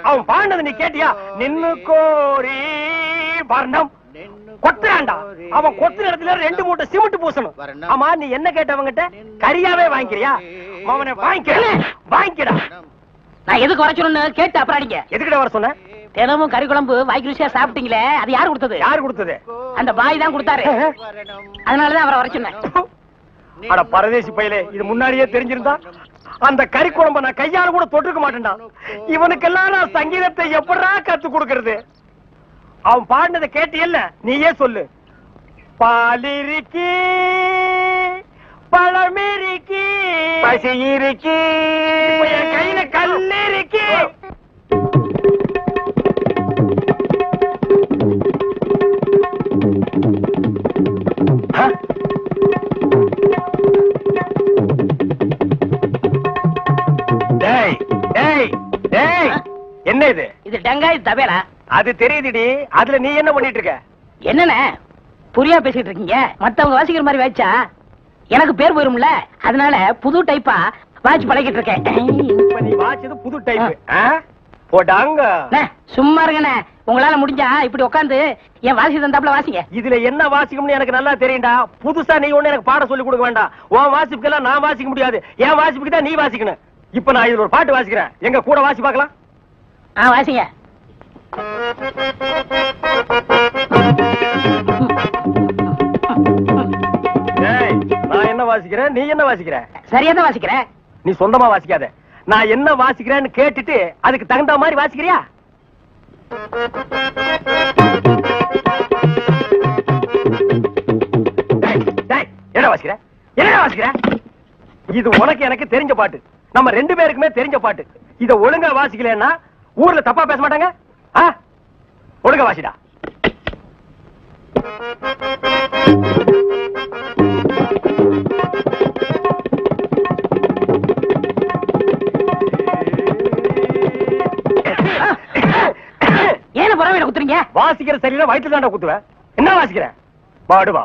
அவன் பாடினது நீ கேட்டியா? நின்னு கோரி வரணும். கொத்துறான்டா. அவன் கொத்துற இடத்துல 2 மூட்டை சிமெண்ட் பூசணும். ஆமா, நீ என்ன கேட்டவங்கிட்ட? கரியாவே வாங்கிக்கிறியா? அவனை வாங்கிக்கடா.
நான் எதுக்கு வர சொன்னு கேட்டு அப்புறம் அடிங்க.
எதுக்கிட்ட வர சொன்ன?
தினமும் கறி குழம்பு வாய்க்கு ருசியா சாப்பிட்டீங்களே, அது யாரு கொடுத்தது?
யாரு கொடுத்தது?
அந்த பாய் தான் கொடுத்தாரு. அதனாலதான் அவரை வர சொன்னேன்.
அட பரதேசி பையலே, இது முன்னாடியே தெரிஞ்சிருந்தா அந்த கறி குழம்ப நான் கையால கூட தொட்டுக்க மாட்டேன்டா. இவனுக்கெல்லாம் நான் சங்கீதத்தை எப்படா கத்து கொடுக்கறது? அவன் பாடினதை கேட்டியல்ல, நீயே சொல்லு. பாலிருக்கி பழமிருக்கி
பசி இருக்கி
என் கையில கல்லிருக்கி. டேய் டேய் டேய், என்ன இது?
இது டங்காய் தபேலா.
அது தெரியுதுடி. அதுல நீ என்ன பண்ணிட்டு இருக்க?
என்னண்ணே புரியா பேசிட்டு இருக்கீங்க? மத்தவங்க வாசிக்கிற மாதிரி வாய்ச்சா எனக்கு பேர் போயிரும்ல, அதனால புது டைப்பா வாட்ச் பழகிட்டு இருக்கேன்.
இப்ப நீ வாச்சது புது டைப். போடாங்க.
சும்மா இருங்கண்ணே, உங்களால முடிஞ்சா இப்படி உட்காந்து என் வாசி தந்தாப்புல வாசிங்க.
இதுல என்ன வாசிக்கும்னு எனக்கு நல்லா தெரியும்டா. புதுசா நீ ஒண்ணு எனக்கு பாட சொல்லி கொடுக்க வேண்டாம். உன் வாசிப்புக்கெல்லாம் நான் வாசிக்க முடியாது. என் வாசிப்புக்கு தான் நீ வாசிக்கணும். இப்ப நான் இதுல ஒரு பாட்டு வாசிக்கிறேன், எங்க கூட வாசி பார்க்கலாம்.
வாசிங்க.
நான் என்ன வாசிக்கிறேன், நீ என்ன வாசிக்கிற?
சரியா தான் வாசிக்கிறேன்.
நீ சொந்தமா வாசிக்காத. நான் என்ன வாசிக்கிறேன்னு கேட்டுட்டு அதுக்கு தகுந்த மாதிரி வாசிக்கிறியா? என்ன வாசிக்கிற? என்ன வாசிக்கிற? இது உனக்கு எனக்கு தெரிஞ்ச பாட்டு, நம்ம 2 பேருக்குமே தெரிஞ்ச பாட்டு. இத ஒழுங்கா வாசிக்கலன்னா ஊர்ல தப்பா பேச மாட்டாங்க. ஒழுங்கா வாசிடா.
ஏன பரவாயில்ல குத்துறீங்க?
வாசிக்கிற சரியில்லை, வயிற்று தாண்டா குத்துவேன். என்ன வாசிக்கிற? பாடுவா.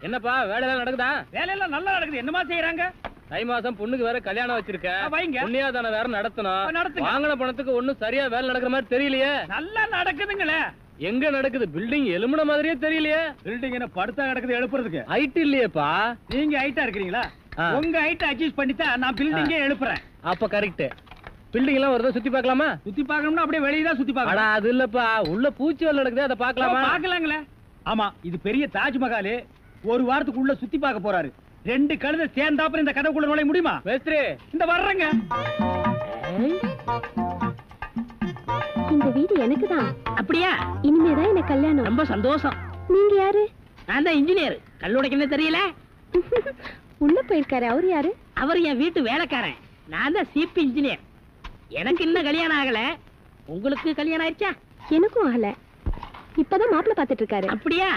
என்னப்பா வேலையெல்லாம் நடக்குதா?
வேலையெல்லாம் நல்லா நடக்குது. என்னமா செய்யறாங்க?
தை மாசம் பொண்ணுக்கு வேற கல்யாணம் வச்சிருக்கேன். புண்ணியாதான வேற நடத்தணும். வாங்கின பணத்துக்கு ஒண்ணும் சரியா வேலை நடக்கிற மாதிரி தெரியலையே.
நல்லா நடக்குதுங்களே.
எங்க நடக்குது? பில்டிங் எலும்புன மாதிரியே தெரியலையே.
பில்டிங் என்ன படுத்தா நடக்குது எழுப்புறதுக்கு?
ஹைட் இல்லையேப்பா.
நீங்க ஹைட்டா இருக்கிறீங்களா? உங்க ஹைட் அட்ஜஸ்ட் பண்ணிட்டா நான் பில்டிங்கே எழுப்புறேன்.
அப்ப கரெக்ட். பில்டிங் எல்லாம் வருதா? சுத்தி பார்க்கலாமா?
சுத்தி பார்க்கணும்னா அப்படியே வெளியே தான் சுத்தி பார்க்கணும்.
அது இல்லப்பா, உள்ள பூச்சி வேலை நடக்குது, அதை பார்க்கலாமா?
பார்க்கலாங்களே. ஆமா, இது பெரிய தாஜ்மஹால். ஒரு வாரத்துக்குள்ள சுத்தி பார்க்க போறாரு. 2 கழுதை சேர்ந்தாப்புறம் இந்த கதவுக்குள்ள நுழைய முடியுமா?
மேஸ்திரி
இந்த வர்றங்க.
இந்த வீடு எனக்கு தான்.
அப்படியா?
இனிமேதான் எனக்கு கல்யாணம்.
ரொம்ப சந்தோஷம்.
நீங்க யாரு?
நான் தான் இன்ஜினியர். கல்லுடைக்கணும் தெரியல.
உள்ள போயிருக்காரு. அவர் யாரு?
அவர் என் வீட்டு வேலைக்காரன். நான் தான் சீப் இன்ஜினியர். எனக்கு இன்னும் கல்யாணம் ஆகல. உங்களுக்கு கல்யாணம் ஆயிடுச்சா?
எனக்கும் ஆகல. இப்பதான் மாப்பிள்ளை பாத்துட்டு இருக்காரு.
அப்படியா?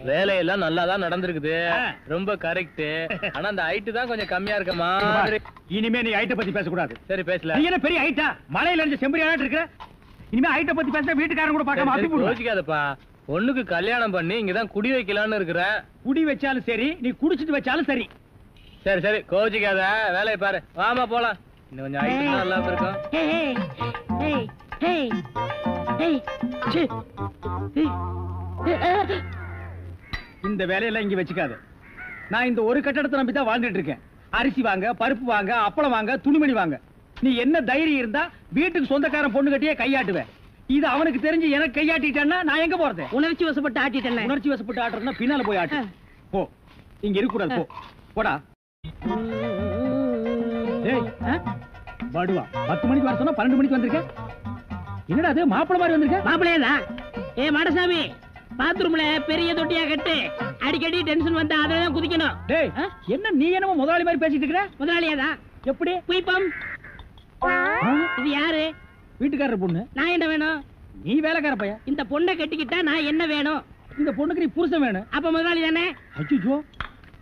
வேலையெல்லாம் நல்லாதான் நடந்திருக்குது. ரொம்ப கரெக்ட். ஆனா அந்த ஹைட் தான் கொஞ்சம் கம்மியா இருக்கமா.
இனிமே நீ ஹைட்ட பத்தி பேசக்கூடாது.
சரி பேசல.
நீ என்ன பெரிய ஹைட்டா? மலையில இருந்து செம்பரியாட்டு இருக்க. இனிமே ஹைட்ட பத்தி பேசினா வீட்டுக்காரங்க கூட பார்க்காம அப்படி போடுவாங்க.
யோசிக்காதப்பா. பொண்ணுக்கு கல்யாணம் பண்ணி இங்கதான் குடி வைக்கலாம்னு இருக்கிறேன்.
குடி வச்சாலும் சரி, நீ குடிச்சிட்டு வச்சாலும் சரி.
சரி சரி கோச்சிக்காத, வேலையை பாரு. வாமா போலாம். இன்னும் கொஞ்சம் ஹைட் நல்லா இருக்கும்.
இந்த வேலையெல்லாம் இங்க வச்சுக்காத. நான் இந்த ஒரு கட்டடத்தை நம்பி தான் வாழ்ந்துட்டு இருக்கேன். அரிசி வாங்க, பருப்பு வாங்க, அப்பளம் வாங்க, துணிமணி வாங்க. நீ என்ன தைரியம் இருந்தா வீட்டுக்கு சொந்தக்காரன் பொண்ணு கட்டியே கையாட்டுவேன். இது அவனுக்கு தெரிஞ்சு எனக்கு கையாட்டிட்டேன்னா நான் எங்க போறது?
உணர்ச்சி வசப்பட்டு ஆட்டிட்டேன்.
உணர்ச்சி வசப்பட்டு ஆட்டுறதுன்னா பின்னால போய் ஆட்டு. போ, இங்க இருக்க கூடாது. போ, போடா. படுவா 10 மணிக்கு வர சொன்னா 12 மணிக்கு வந்திருக்க. என்னடா அது மாப்பிள மாதிரி வந்திருக்க?
மாப்பிள்ளையதான். ஏ மாடசாமி, பாத்ரூம்ல பெரிய தொட்டியா கட்டு. அடிக்கடி டென்ஷன் வந்தா அதெல்லாம் குதிக்கணும்.
டேய், என்ன நீ என்னமோ முதலாளி மாதிரி பேசிட்டு இருக்கற?
முதலாளியாதான்.
எப்படி?
குயிப்பம். இது யாரு?
வீட்டுக்காரர் பொண்ணு.
நான் என்ன வேணும்?
நீ வேலைக்கார பையன்.
இந்த பொண்ணை கட்டிக்கிட்டா நான் என்ன வேணும்?
இந்த பொண்ணுக்கு நீ புருஷன் வேணும்.
அப்ப முதலாளி தானே?
அச்சோ,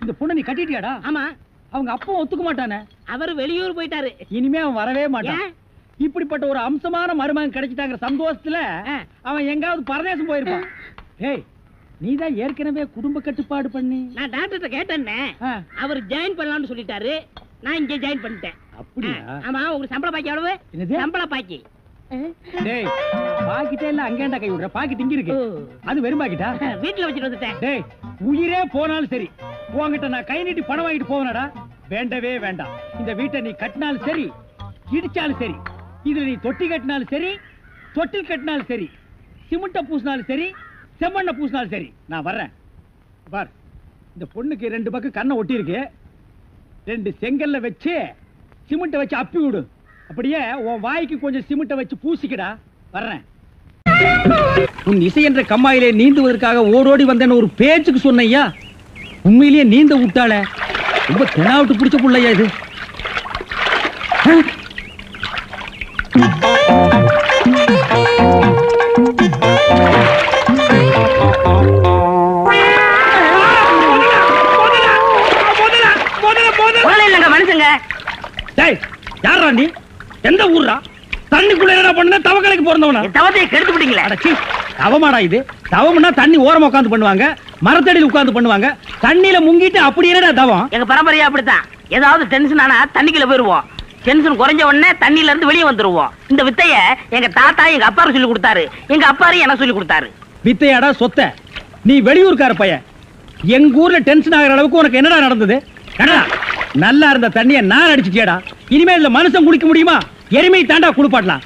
இந்த பொண்ணை நீ கட்டிட்டியாடா?
ஆமா.
அவங்க அப்பா ஒத்துக்க மாட்டானே.
அவரு வெளியூர் போயிட்டாரு.
இனிமே அவன் வரவே மாட்டான். இப்படிப்பட்ட ஒரு அம்சமான மருமகன் கிடைச்சிட்டாங்கிற சந்தோஷத்துல அவன் எங்காவது பரதேசம் போயிருப்பான். ஏய், நீதான் ஏற்கனவே குடும்ப கட்டுப்பாடு பண்ணி.
நான் டாக்டர்கிட்ட கேட்டேன்னே, அவர் ஜாயின் பண்ணலாம்னு சொல்லிட்டாரு. நான் இங்க ஜாயின் பண்ணிட்டேன்.
அப்படியா?
ஆமா. உங்களுக்கு சம்பள பாக்கி எவ்வளவு?
என்னது?
சம்பள பாக்கி.
டேய், பாக்கிட்டே இல்ல அங்கேண்டா கை விடுற. பாக்கிட்டு இங்க இருக்கு. அது வெறும் பாக்கிட்டா?
வீட்டுல வச்சுட்டு வந்துட்டேன்.
டேய், உயிரே போனாலும் சரி, உன்கிட்ட நான் கை நீட்டி பணம் வாங்கிட்டு போவனடா. வேண்டவே வேண்டாம். இந்த வீட்டை நீ கட்டினாலும் சரி, இடிச்சாலும் சரி, இதுல நீ தொட்டி கட்டினாலும் சரி, தொட்டில் கட்டினாலும் சரி, சிமெண்ட பூசினாலும் சரி, செம்மண்ண பூசினாலும் சரி, நான் வர்றேன். பார், இந்த பொண்ணுக்கு 2 பக்கம் கண்ணை ஒட்டி இருக்கு. 2 செங்கல்ல வச்சு சிமெண்ட வச்சு அப்பி விடு. அப்படியே உன் வாய்க்கு கொஞ்சம் சிமெண்ட வச்சு பூசிக்கடா. வர்றேன். உன் இசை என்ற கம்மாயிலே நீந்துவதற்காக ஓடோடி வந்தேன்னு ஒரு பேச்சுக்கு சொன்னையா, உண்மையிலேயே நீந்த விட்டாளே. ரொம்ப தெனாவிட்டு பிடிச்ச புள்ளையா இது.
மனுஷங்க.
யாரா நீ? எந்த ஊர்ரா? தண்ணிக்குள்ள என்ன பண்ண? தவக்கலைக்கு பிறந்தவனா?
தவத்தை கெடுத்து விட்டீங்களா?
தவமாடா இது? தவம்னா தண்ணி ஓரமா உட்கார்ந்து பண்ணுவாங்க, மரத்தடியில் உட்கார்ந்து பண்ணுவாங்க. தண்ணியில முங்கிட்டு அப்படி என்னடா தவம்?
எங்க பரம்பரையா அப்படித்தான். ஏதாவது டென்ஷன் ஆனா தண்ணிக்குள்ள போயிருவோம். டென்ஷன் குறைஞ்ச உடனே தண்ணியில இருந்து வெளியே வந்துருவோம். இந்த வித்தைய எங்க தாத்தா எங்க அப்பாரு சொல்லி கொடுத்தாரு. எங்க அப்பாரு எனக்கு சொல்லி கொடுத்தாரு.
வித்தையாடா சொத்த? நீ வெளியூர்கார பையன். எங்க ஊர்ல டென்ஷன் ஆகிற அளவுக்கு உனக்கு என்னடா நடந்தது? நல்லா இருந்த தண்ணிய நான் அடிச்சுட்டியாடா. இனிமே இதுல மனுஷன் குடிக்க முடியுமா? எருமை தாண்டா குளிப்பாட்டலாம்.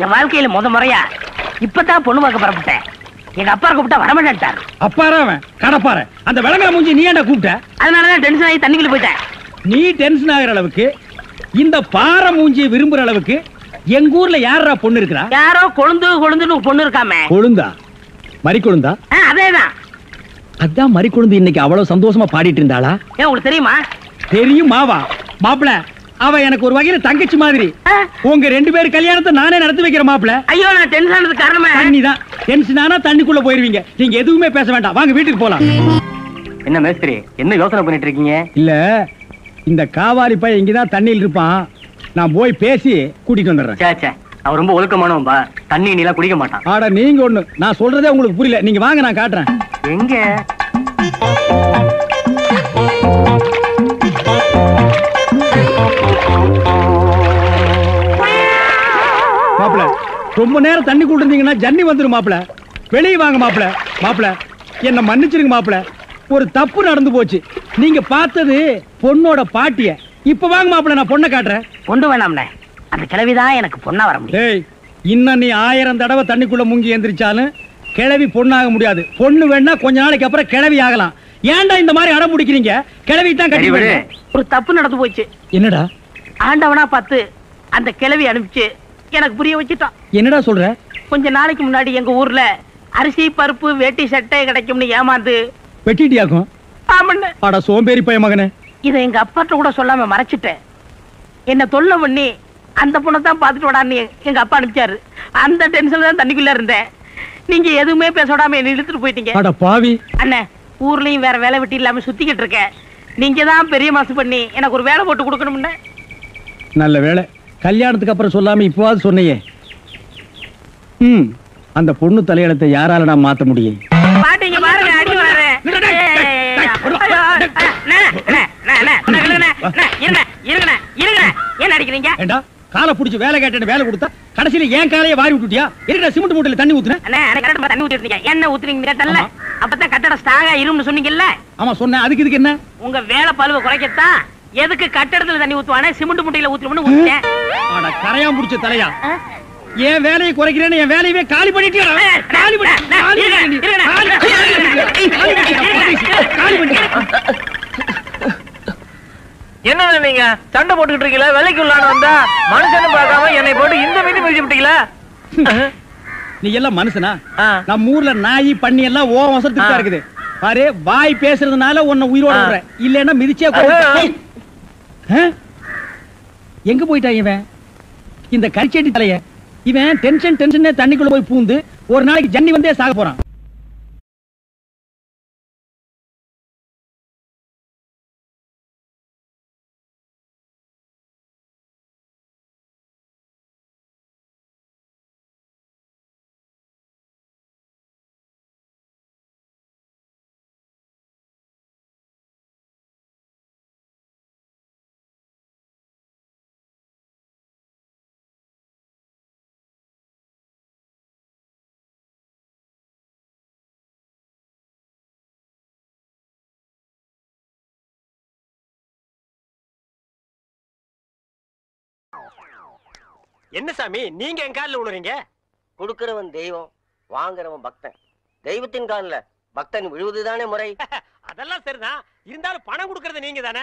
என் வாழ்க்கையில முறையா இப்பதான் பொண்ணு பார்க்க பரப்பிட்டேன். எங்க அப்பா கூப்பிட்டா வரமாட்டாரு.
அப்பாரா அவன் கடப்பார. அந்த விளங்கா மூஞ்சி நீ ஏன்டா கூப்பிட்ட?
அதனாலதான் டென்ஷன் ஆகி தண்ணிக்குள்ள போயிட்டேன்.
நீ டென்ஷன் ஆகிற அளவுக்கு, இந்த பாறை மூஞ்சியை விரும்புற அளவுக்கு எங்க ஊர்ல யாரா பொண்ணு இருக்கிறா?
யாரோ கொழுந்துன்னு பொண்ணு இருக்காமே.
கொழுந்தா? மறி கொழுந்தா?
அதேதான்.
அதான் மறி கொழுந்து இன்னைக்கு அவ்வளவு சந்தோஷமா பாடிட்டு இருந்தாளா?
ஏன் உங்களுக்கு தெரியுமா?
தெரியும் மாவா. மாப்பிள, அவ எனக்கு ஒரு வகையில தங்கச்சி மாதிரி. உங்க 2 பேர் கல்யாணத்தை நானே நடத்தி வைக்கிற மாப்பிள.
ஐயோ, நான் டென்ஷன் ஆனதுக்கு காரணமே
தண்ணிதான். டென்ஷன் ஆனா தண்ணிக்குள்ள போயிருவீங்க. நீங்க எதுவுமே பேச வேண்டாம். வாங்க வீட்டுக்கு போலாம்.
என்ன மேஸ்திரி, என்ன யோசனை பண்ணிட்டு இருக்கீங்க?
இல்ல, இந்த காவாலி பையன் இங்கதான் தண்ணியில் இருப்பான். நான் போய் பேசி கூட்டிட்டு வந்துடுறேன்.
சே, அவன் ரொம்ப ஒழுக்கமானவன்பா. தண்ணி நீலாம் குடிக்க மாட்டான்.
ஆட நீங்க ஒண்ணு, நான் சொல்றதே உங்களுக்கு புரியல. நீங்க வாங்க, நான் காட்டுறேன்.
எங்க?
மாப்பிள, ரொம்ப நேரம் தண்ணி கூட்டிருந்தீங்கன்னா ஜன்னி வந்துரும் மாப்பிள. வெளியே வாங்க மாப்பிள. மாப்பிள, என்ன மன்னிச்சிருங்க மாப்பிள. ஒரு தப்பு நடந்து போச்சு. நீங்க பார்த்தது பொண்ணோட பாட்டிய. இப்ப வாங்க மாப்பிள, நான் பொண்ணை காட்டுறேன்.
கொண்டு வேணாம்னே, அந்த கிழவிதான் எனக்கு பொண்ணா வர முடியும்.
டேய், இன்னும் நீ 1000 தடவை தண்ணிக்குள்ள முங்கி எந்திரிச்சாலும் கிழவி பொண்ணாக முடியாது. பொண்ணு வேணா கொஞ்ச நாளைக்கு அப்புறம் கிழவி ஆகலாம். ஏன்டா இந்த மாதிரி அடம் பிடிக்கிறீங்க? கிழவி தான் கட்டி விடு.
ஒரு தப்பு நடந்து போச்சு.
என்னடா?
ஆண்டவனா பார்த்து அந்த கிழவி அனுப்பிச்சு எனக்கு புரிய வச்சுட்டான்.
என்னடா சொல்ற?
கொஞ்ச நாளைக்கு முன்னாடி எங்க ஊர்ல அரிசி பருப்பு வேட்டி சட்டை கிடைக்கும்னு ஏமாந்து
வெட்டிட்டியாக்கும்.
ஆமண்ணே.
அட சோம்பேறி பைய மகனே.
இதை எங்க அப்பாட்ட கூட சொல்லாம மறைச்சிட்டேன். என்ன தொல்லை பண்ணி அந்த பொண்ணை தான் பாத்துட்டு விடான்னு எங்க அப்பா அனுப்பிச்சாரு. அந்த டென்ஷன்ல தான் தண்ணிக்குள்ள இருந்தேன். நீங்க எதுவுமே பேச விடாம என்ன இழுத்துட்டு போயிட்டீங்க.
அட பாவி.
அண்ணே, ஊர்லயும் வேற வேலை வெட்டி இல்லாம சுத்திக்கிட்டு இருக்கேன். நீங்க தான் பெரிய மனசு பண்ணி எனக்கு ஒரு வேலை போட்டு கொடுக்கணும்னு.
நல்ல வேலை, கல்யாணத்துக்கு அப்புறம் சொல்லாம இப்பவாது சொன்னையே. அந்த பொண்ணு தலையெழுத்தை யாரால நான் மாத்த முடியும்?
பாட்டீங்க பாருங்க, அடி வாரு. என்ன அடிக்கிறீங்க?
காலை புடிச்சு வேலை கேட்டு வேலை கொடுத்தா கடைசியில ஏன் காலையை வாரி விட்டுட்டியா? இருக்கா சிமெண்ட் மூட்டையில தண்ணி ஊத்துன?
தண்ணி ஊத்திருக்கீங்க. என்ன ஊத்துறீங்க கேட்டல? அப்பதான் கட்டட ஸ்ட்ராங்கா இரும்னு சொன்னீங்கல்ல?
ஆமா சொன்னேன். அதுக்கு இதுக்கு என்ன?
உங்க வேலை பழுவ குறைக்கத்தான் எதுக்கு கட்டடத்துல தண்ணி ஊத்துவானே சிமெண்ட் மூட்டையில ஊத்துறோம்னு ஊத்திட்டேன்.
அட கரையா முடிச்ச தலையா, ஏன் வேலையை குறைக்கிறேன்னு என் வேலையவே காலி பண்ணிட்டியா? காலி பண்ணி
என்ன நீங்க
நீங்க சண்டை போட்டுக்கிட்டு இருக்கீங்களா? வேலைக்கு உள்ளான வந்தா மனுஷன்னு பார்க்காம என்னை போட்டு இந்த மீதி மிதிச்சு விட்டீங்களா?
நீ எல்லாம் மனுஷனா? நம்ம ஊர்ல நாய் பண்ணி எல்லாம் ஓ வசத்துக்கு தான் இருக்குது. பாரு, வாய் பேசுறதுனால உன்னை உயிரோட விடுறேன், இல்லன்னா மிதிச்சே எங்க போயிட்டான் இவன்? இந்த கரிச்செட்டி தலைய இவன் டென்ஷனே தண்ணிக்குள்ள போய் பூந்து ஒரு நாளைக்கு ஜன்னி வந்தே சாக போறான்.
என்ன சாமி நீங்க என் காலில் விழுறீங்க?
கொடுக்கிறவன் தெய்வம், வாங்குறவன் பக்தன். தெய்வத்தின் காலில் பக்தன் விழுவதுதானே முறை.
அதெல்லாம் சரிதான், இருந்தாலும் பணம் கொடுக்கறது நீங்க தானே.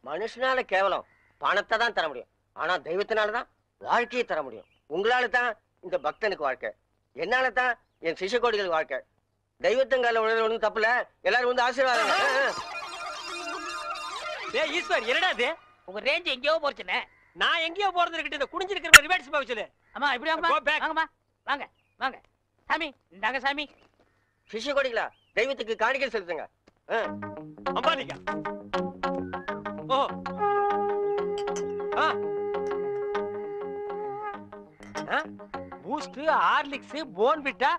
மனுஷனால கேவலம் பணத்தை தான் தர முடியும், ஆனா தெய்வத்தினாலதான் வாழ்க்கையை தர முடியும். உங்களால தான் இந்த பக்தனுக்கு வாழ்க்கை, என்னால தான் என் சிஷ்ய கோடிகளுக்கு வாழ்க்கை. தெய்வத்தின் காலில் விழுறது ஒன்றும் தப்புல, எல்லாரும் வந்து ஆசீர்வாதம்.
ஈஸ்வர் என்னடா இது?
உங்க ரேஞ்ச் எங்கேயோ போச்சுனே.
நான் எங்கேயோ போறது இருக்கட்டும், இந்த குனிஞ்சிருக்கிற ரிவர்ஸ் போச்சுல.
அம்மா இப்படி வாங்கம்மா, வாங்க வாங்க. சாமி இந்தாங்க சாமி.
சிஷ்ய கோடிகளா, தெய்வத்துக்கு காணிக்கை செலுத்துங்க.
அம்பாலிகா ஓ பூஸ்ட், ஹார்லிக்ஸ், போன்விட்டா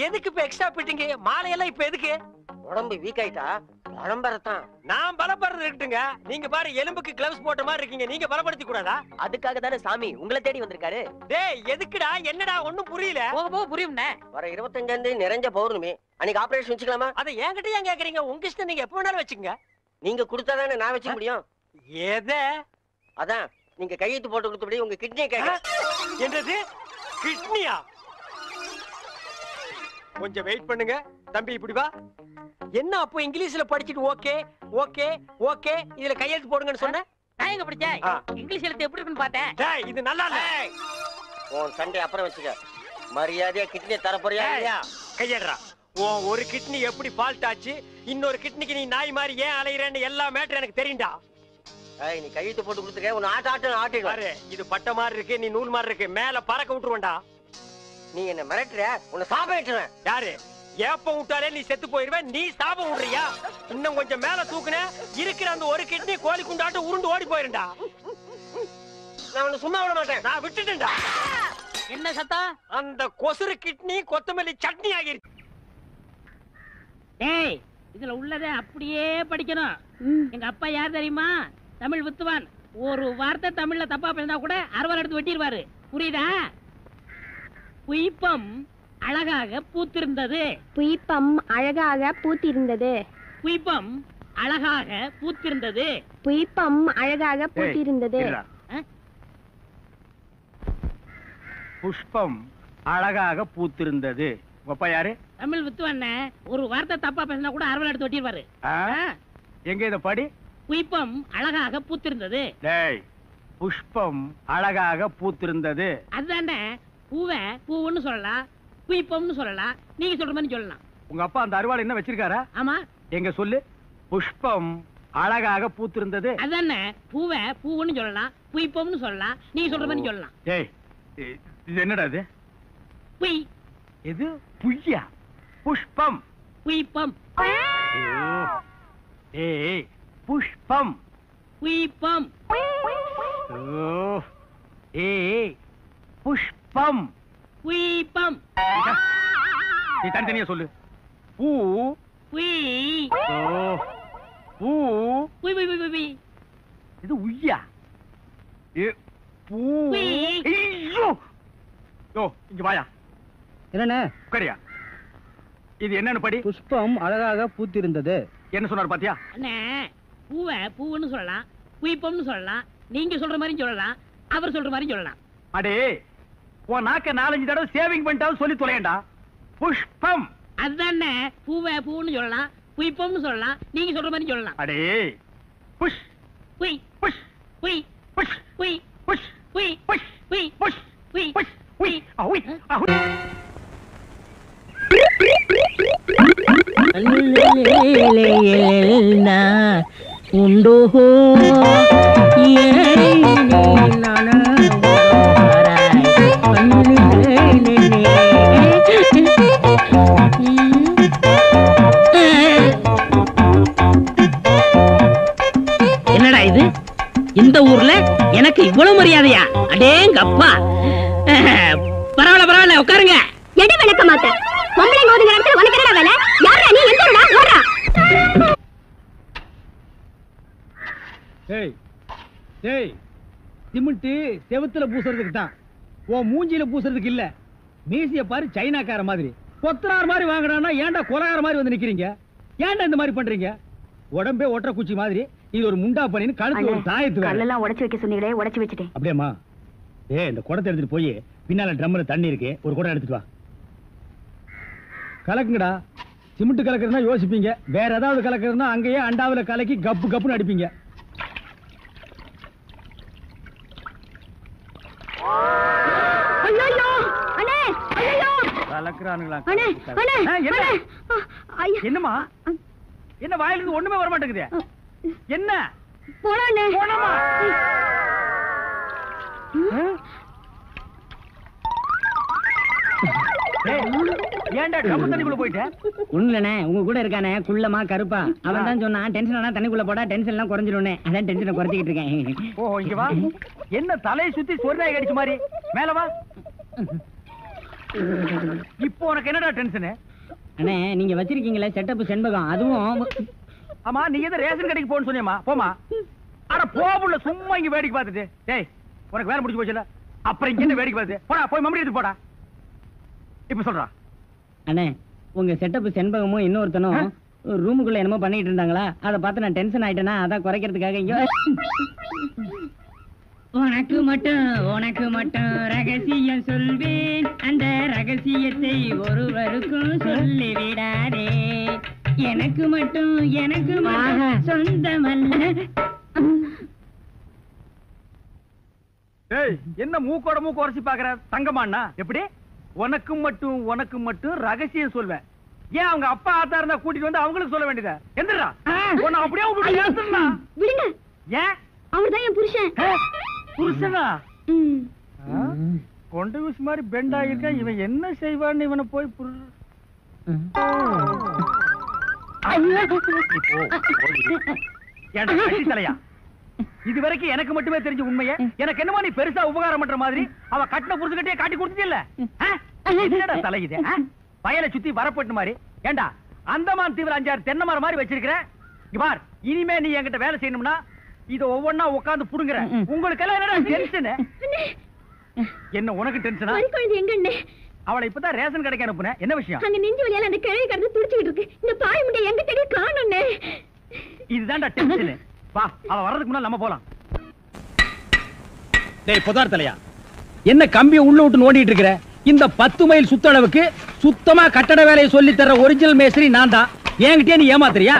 எதுக்கு இப்ப எக்ஸ்ட்ரா பிட்டிங்க? மாலையெல்லாம் இப்ப எதுக்கு?
உடம்பு வீக் ஆயிட்டா பலம்பரத்தான்.
நான் பலப்படுறது இருக்கட்டுங்க, நீங்க பாரு எலும்புக்கு கிளவுஸ் போட்ட மாதிரி இருக்கீங்க, நீங்க பலப்படுத்தி கூடாதா?
அதுக்காக தானே சாமி உங்களை தேடி வந்திருக்காரு.
டேய் எதுக்குடா, என்னடா ஒண்ணும் புரியல.
போக போக புரியும்ண்ணே.
வர 25 நிறைஞ்ச பௌர்ணமி அன்னைக்கு ஆபரேஷன் வச்சுக்கலாமா?
அதை என்கிட்ட ஏன் கேக்குறீங்க? உங்க இஷ்டம், நீங்க எப்ப வேணாலும் வச்சுக்கங்க.
நீங்க கொடுத்தாதானே நான் வச்சுக்க முடியும்.
எத?
அதான் நீங்க கையெழுத்து போட்டு கொடுத்தபடி உங்க கிட்னியை கேட்க.
என்னது கிட்னியா? கொஞ்சம் வெயிட் பண்ணுங்க தம்பி, இப்படி வா. என்ன அப்போ இங்கிலீஷ்ல படிச்சிட்டு ஓகே ஓகே ஓகே இதுல கையெழுத்து போடுங்கன்னு சொன்ன?
நான் எங்க படிச்சேன்? இங்கிலீஷ் எழுத்து எப்படி இருக்குன்னு பார்த்தேன்.
டேய் இது நல்லா இல்ல.
உன் சண்டை அப்புறம் வச்சுக்க, மரியாதையா கிட்னியை தர போறியா இல்லையா?
கையேடுறா. உன் ஒரு கிட்னி எப்படி ஃபால்ட் ஆச்சு, இன்னொரு கிட்னிக்கு நீ நாய் மாதிரி ஏன் அலையறேன்னு எல்லா மேட்டர் எனக்கு தெரியும்டா.
நீ கையெழுத்து போட்டு கொடுத்துக்க, உன்னை ஆட்டு
பாரு, இது பட்ட மாதிரி இருக்கு, நீ நூல் மாதிரி இருக்கு, மேல பறக்க விட்டுருவேன்டா.
நீ என்ன மிரட்டுற, உன்னை சாபம் விட்டுருவேன்.
யாரு? ஏப்ப விட்டாலே நீ செத்து போயிருவ, நீ சாபம் விடுறியா? இன்னும் கொஞ்சம் மேல தூக்குன இருக்கிற அந்த ஒரு கிட்னி கோழி குண்டாட்டு உருண்டு ஓடி போயிருண்டா.
நான் உன்னை சும்மா விட மாட்டேன்.
நான் விட்டுட்டேன்டா.
என்ன சத்தா?
அந்த கொசுறு கிட்னி கொத்தமல்லி சட்னி ஆகிருச்சு.
டேய் இதுல உள்ளதை அப்படியே படிக்கணும். எங்க அப்பா யார் தெரியுமா? தமிழ் வித்துவான். ஒரு வார்த்தை தமிழ்ல தப்பா பேசினா கூட அறுவாள் எடுத்து வெட்டிடுவாரு. புரியுதா? புய்பம் அழகாக பூத்திருந்தது.
புய்பம் அழகாக பூத்திருந்தது.
புய்பம் அழகாக பூத்திருந்தது.
புய்பம் அழகாக பூத்திருந்தது.
புஷ்பம் அழகாக பூத்திருந்தது. அப்பா யாரு?
தமிழ் வித்துவான். ஒரு வார்த்தை தப்பா பேசினா கூட அறுவாள் எடுத்து வெட்டிடுவாரு.
எங்க இத படி?
புய்பம் அழகாக பூத்திருந்தது.
டேய், புஷ்பம் அழகாக பூத்திருந்தது.
அதுதானே, பூவை பூவுன்னு சொல்லலாம், புய்பம்னு சொல்லலாம், நீங்க சொல்ற மாதிரி சொல்லலாம்.
உங்க அப்பா அந்த அறுவாள் என்ன வச்சிருக்காரா?
ஆமா.
எங்க சொல்லு. புஷ்பம் அழகாக பூத்திருந்தது.
அதுதானே, பூவை பூவுன்னு சொல்லலாம், புய்பம்னு சொல்லலாம், நீங்க சொல்ற மாதிரி சொல்லலாம்.
டேய், இது என்னடா இது?
புய்.
இது புய்யா? புஷ்பம்
புய்பம்.
ஏய், புஷ்பம்
புய்பம்.
ஏய், புஷ்பம்
புய்பம்.
நீ தனித்தனியா சொல்லு. பூ
புய்.
பூ
புய் புய் புய் புய்.
இது உய்யா? பூ. ஐயோ, யோ இங்க வாயா.
என்னண்ணே?
உட்காரியா. இது என்னன்னு படி.
புஷ்பம் அழகாக பூத்திருந்தது.
என்ன சொன்னார் பாத்தியா?
அண்ணே, பூவை பூவுன்னு சொல்லலாம், புய்பம்னு சொல்லலாம், நீங்க சொல்ற மாதிரி சொல்லலாம், அவர் சொல்ற மாதிரி சொல்லலாம்.
அடே, உன் நாக்க 4-5 தடவை சேவிங் பண்ணிட்டாலும் சொல்லி தொலையண்டா. புஷ்பம்.
அதுதானே, பூவை பூன்னு சொல்லலாம், புய்பம்னு சொல்லலாம், நீங்க சொல்ற மாதிரி சொல்லலாம்.
அடே, புஷ்
புய்
புஷ்
உய் புஷ் உய் புஷ் உய் புஷ் உய் புஷ் உய் புஷ் உய் உய் உண்டோ என்னடா இது இந்த ஊர்ல எனக்கு இவ்வளவு மரியாதையா? அடேங்கப்பா. பரவாயில்ல பரவாயில்ல உட்காருங்க.
எடை விளக்க மாட்டேன். பொம்பளை மோதுங்கிற இடத்துல உனக்கு என்னடா வேலை? யாரா நீ? எந்தடா ஓடுறா?
ஏய் ஏய், சிமெண்ட் செவுத்துல பூசுறதுக்கு தான், ஓ மூஞ்சில பூசுறதுக்கு இல்ல. மீசிய பாரு சைனாக்கார மாதிரி, கொத்தனார் மாதிரி வாங்குறான்னா ஏன்டா கொலகார மாதிரி வந்து நிக்கிறீங்க? ஏன்டா இந்த மாதிரி பண்றீங்க? உடம்பே ஒற்ற குச்சி மாதிரி, இது ஒரு முண்டா பண்ணின்னு கழுத்து ஒரு தாயத்து வேற.
கல்லெல்லாம் உடைச்சு வைக்க சொன்னீங்களே, உடைச்சு வச்சுட்டேன்.
அப்படியேம்மா? இந்த குடத்தை எடுத்துட்டு போய் பின்னால ட்ரம்ல தண்ணி இருக்கு, ஒரு குடம் எடுத்துட்டு வா. கலக்குங்கடா. சிமெண்ட் கலக்குறதுனா யோசிப்பீங்க, வேற ஏதாவது கலக்குறதுனா அங்கேயே அண்டாவில கலக்கி கப்பு கப்புன்னு அடிப்பீங்க.
என்னமா என்ன வாயிலிருந்து ஒண்ணுமே வர மாட்டேங்குது? என்ன ஏன்டா கம்பு தண்ணிக்குள்ள போயிட்ட?
ஒண்ணுலண்ணே, உங்க கூட இருக்கானே குள்ளமா கருப்பா, அவன் தான் சொன்னான் டென்ஷன் ஆனா தண்ணிக்குள்ள போடா டென்ஷன் எல்லாம் குறைஞ்சிரும்னே. அதான் டென்ஷனை குறைச்சிக்கிட்டு இருக்கேன்.
ஓ இங்க வா. என்ன தலையை சுத்தி சொர்ணாய் அடிச்ச மாதிரி? மேல வா. இப்போ உனக்கு என்னடா டென்ஷன்?
அண்ணே நீங்க வச்சிருக்கீங்களே செட்டப் செண்பகம், அதுவும்.
ஆமா நீ எதை ரேஷன் கடைக்கு போன்னு சொன்னியம்மா? போமா. அட போபுள்ள சும்மா இங்க வேடிக்கை பார்த்துட்டு. டேய் உனக்கு வேலை முடிஞ்சு போச்சுல, அப்புறம் இங்க என்ன வேடிக்கை பார்த்து? போடா போய் மம்மடி எடுத்து போடா. இப்ப சொல்றா.
அண்ணே உங்க செட்டப் செண்பகமும் இன்னொருத்தனும் ரூமுக்குள்ள என்னமோ பண்ணிட்டு இருந்தாங்களா, அதை பார்த்து நான் டென்ஷன் ஆயிட்டேனா, அதான் குறைக்கிறதுக்காக இங்க. உனக்கு மட்டும் ரகசியம் சொல்வேன், அந்த ரகசியத்தை ஒருவருக்கும் சொல்லி விடாதே. எனக்கு மட்டும் சொந்தமல்ல.
ஏய் என்ன மூக்கோட மூக்கு உரசி பாக்குற தங்கமாண்ணா? எப்படி உனக்கு மட்டும் ரகசியம் சொல்வேன்? ஏன் அவங்க அப்பா ஆத்தா இருந்தா கூட்டிட்டு வந்து அவங்களுக்கு சொல்ல வேண்டியதா? எந்திரா உன்னை அப்படியே
விடுங்க.
ஏன்?
அவர்தான் என் புருஷன்.
புருஷனா? கொண்டு வீசு மாதிரி பெண்டா இருக்க, இவன் என்ன செய்வான்னு இவனை போய் தலையா? இது வரைக்கும் எனக்கு மட்டுமே தெரிஞ்ச உண்மையை எனக்கு என்னமோ நீ பெருசா உபகாரம் பண்ற மாதிரி அவ கட்டின புருஷன்கிட்டே காட்டி கொடுத்தது இல்ல? என்னடா தலையுது? வயலை சுத்தி வரப்பட்டு மாதிரி. ஏண்டா அந்தமான் தீவிர 5-6 தென்னை மரம் மாதிரி வச்சிருக்கிறேன். பார் இனிமே நீ என்கிட்ட வேலை செய்யணும்னா இத ஒவ்வொன்னா உட்கார்ந்து புடுங்குற. உங்களுக்கு எல்லாம் என்னடா டென்ஷன்? என்ன உனக்கு டென்ஷனா?
எங்க
அவளை இப்பதான் ரேஷன் கடைக்கு அனுப்புனேன். என்ன விஷயம்?
அங்க நெஞ்சு வலியால அந்த கிழவி கடந்து துடிச்சிட்டு இருக்கு. இந்த பாய் முண்டை எங்க தேடி காணோம்னே.
இதுதான்டா டென்ஷன். வா அவ வர்றதுக்கு முன்னால நம்ம போலாம்.
டேய் புதார் தலையா, என்ன கம்பியை உள்ள விட்டு நோண்டிட்டு இருக்கிற? இந்த 10 மைல் சுத்தளவுக்கு சுத்தமா கட்டட வேலையை சொல்லி தர ஒரிஜினல் மேஸ்திரி நான் தான். என்கிட்டயே நீ ஏமாத்துறியா?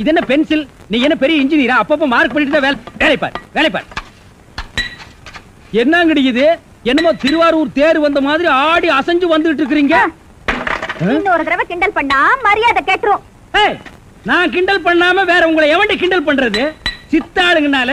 இது என்ன பென்சில்? நீ என்ன பெரிய இன்ஜினியரா? அப்பப்ப மார்க் பண்ணிட்டு தான் வேலை பார். என்னங்கடி இது? என்னமோ திருவாரூர் தேர் வந்த மாதிரி ஆடி அசைஞ்சு வந்துட்டு இருக்கீங்க.
இன்னொரு தடவை கிண்டல் பண்ணா மரியாதை கேட்டுரும்.
நான் கிண்டல் பண்ணாம வேற உங்களை எவன்டி கிண்டல் பண்றது? சித்தாளுங்கனால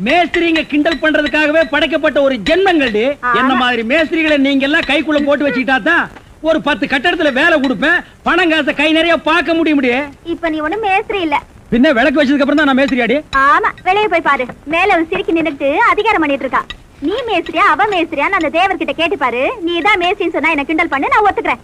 மேஸ்திரிங்க கிண்டல் பண்றதுக்காகவே படைக்கப்பட்ட ஒரு ஜென்மங்கள்டி. என்ன மாதிரி மேஸ்திரிகளை நீங்க எல்லாம் கைக்குள்ள போட்டு வச்சுக்கிட்டா தான் ஒரு 10 கட்டடத்துல வேலை கொடுப்பேன், பணம் காசை கை நிறைய பார்க்க முடியும்.
இப்ப நீ ஒண்ணு மேஸ்திரி இல்ல,
பின்ன விளக்கு வச்சதுக்கு அப்புறம் தான் நான் மேஸ்திரியாடி.
ஆமா வெளியே போய் பாரு. மேல சிரிக்கி நின்னுட்டு அதிகாரம் பண்ணிட்டு இருக்கா. நீ மேஸ்திரியா அவ மேஸ்திரியா அந்த தேவர்கிட்ட கேட்டு பாரு. நீ தான் மேஸ்திரின்னு சொன்னா என்ன கிண்டல் பண்ணு, நான் ஒத்துக்கிறேன்.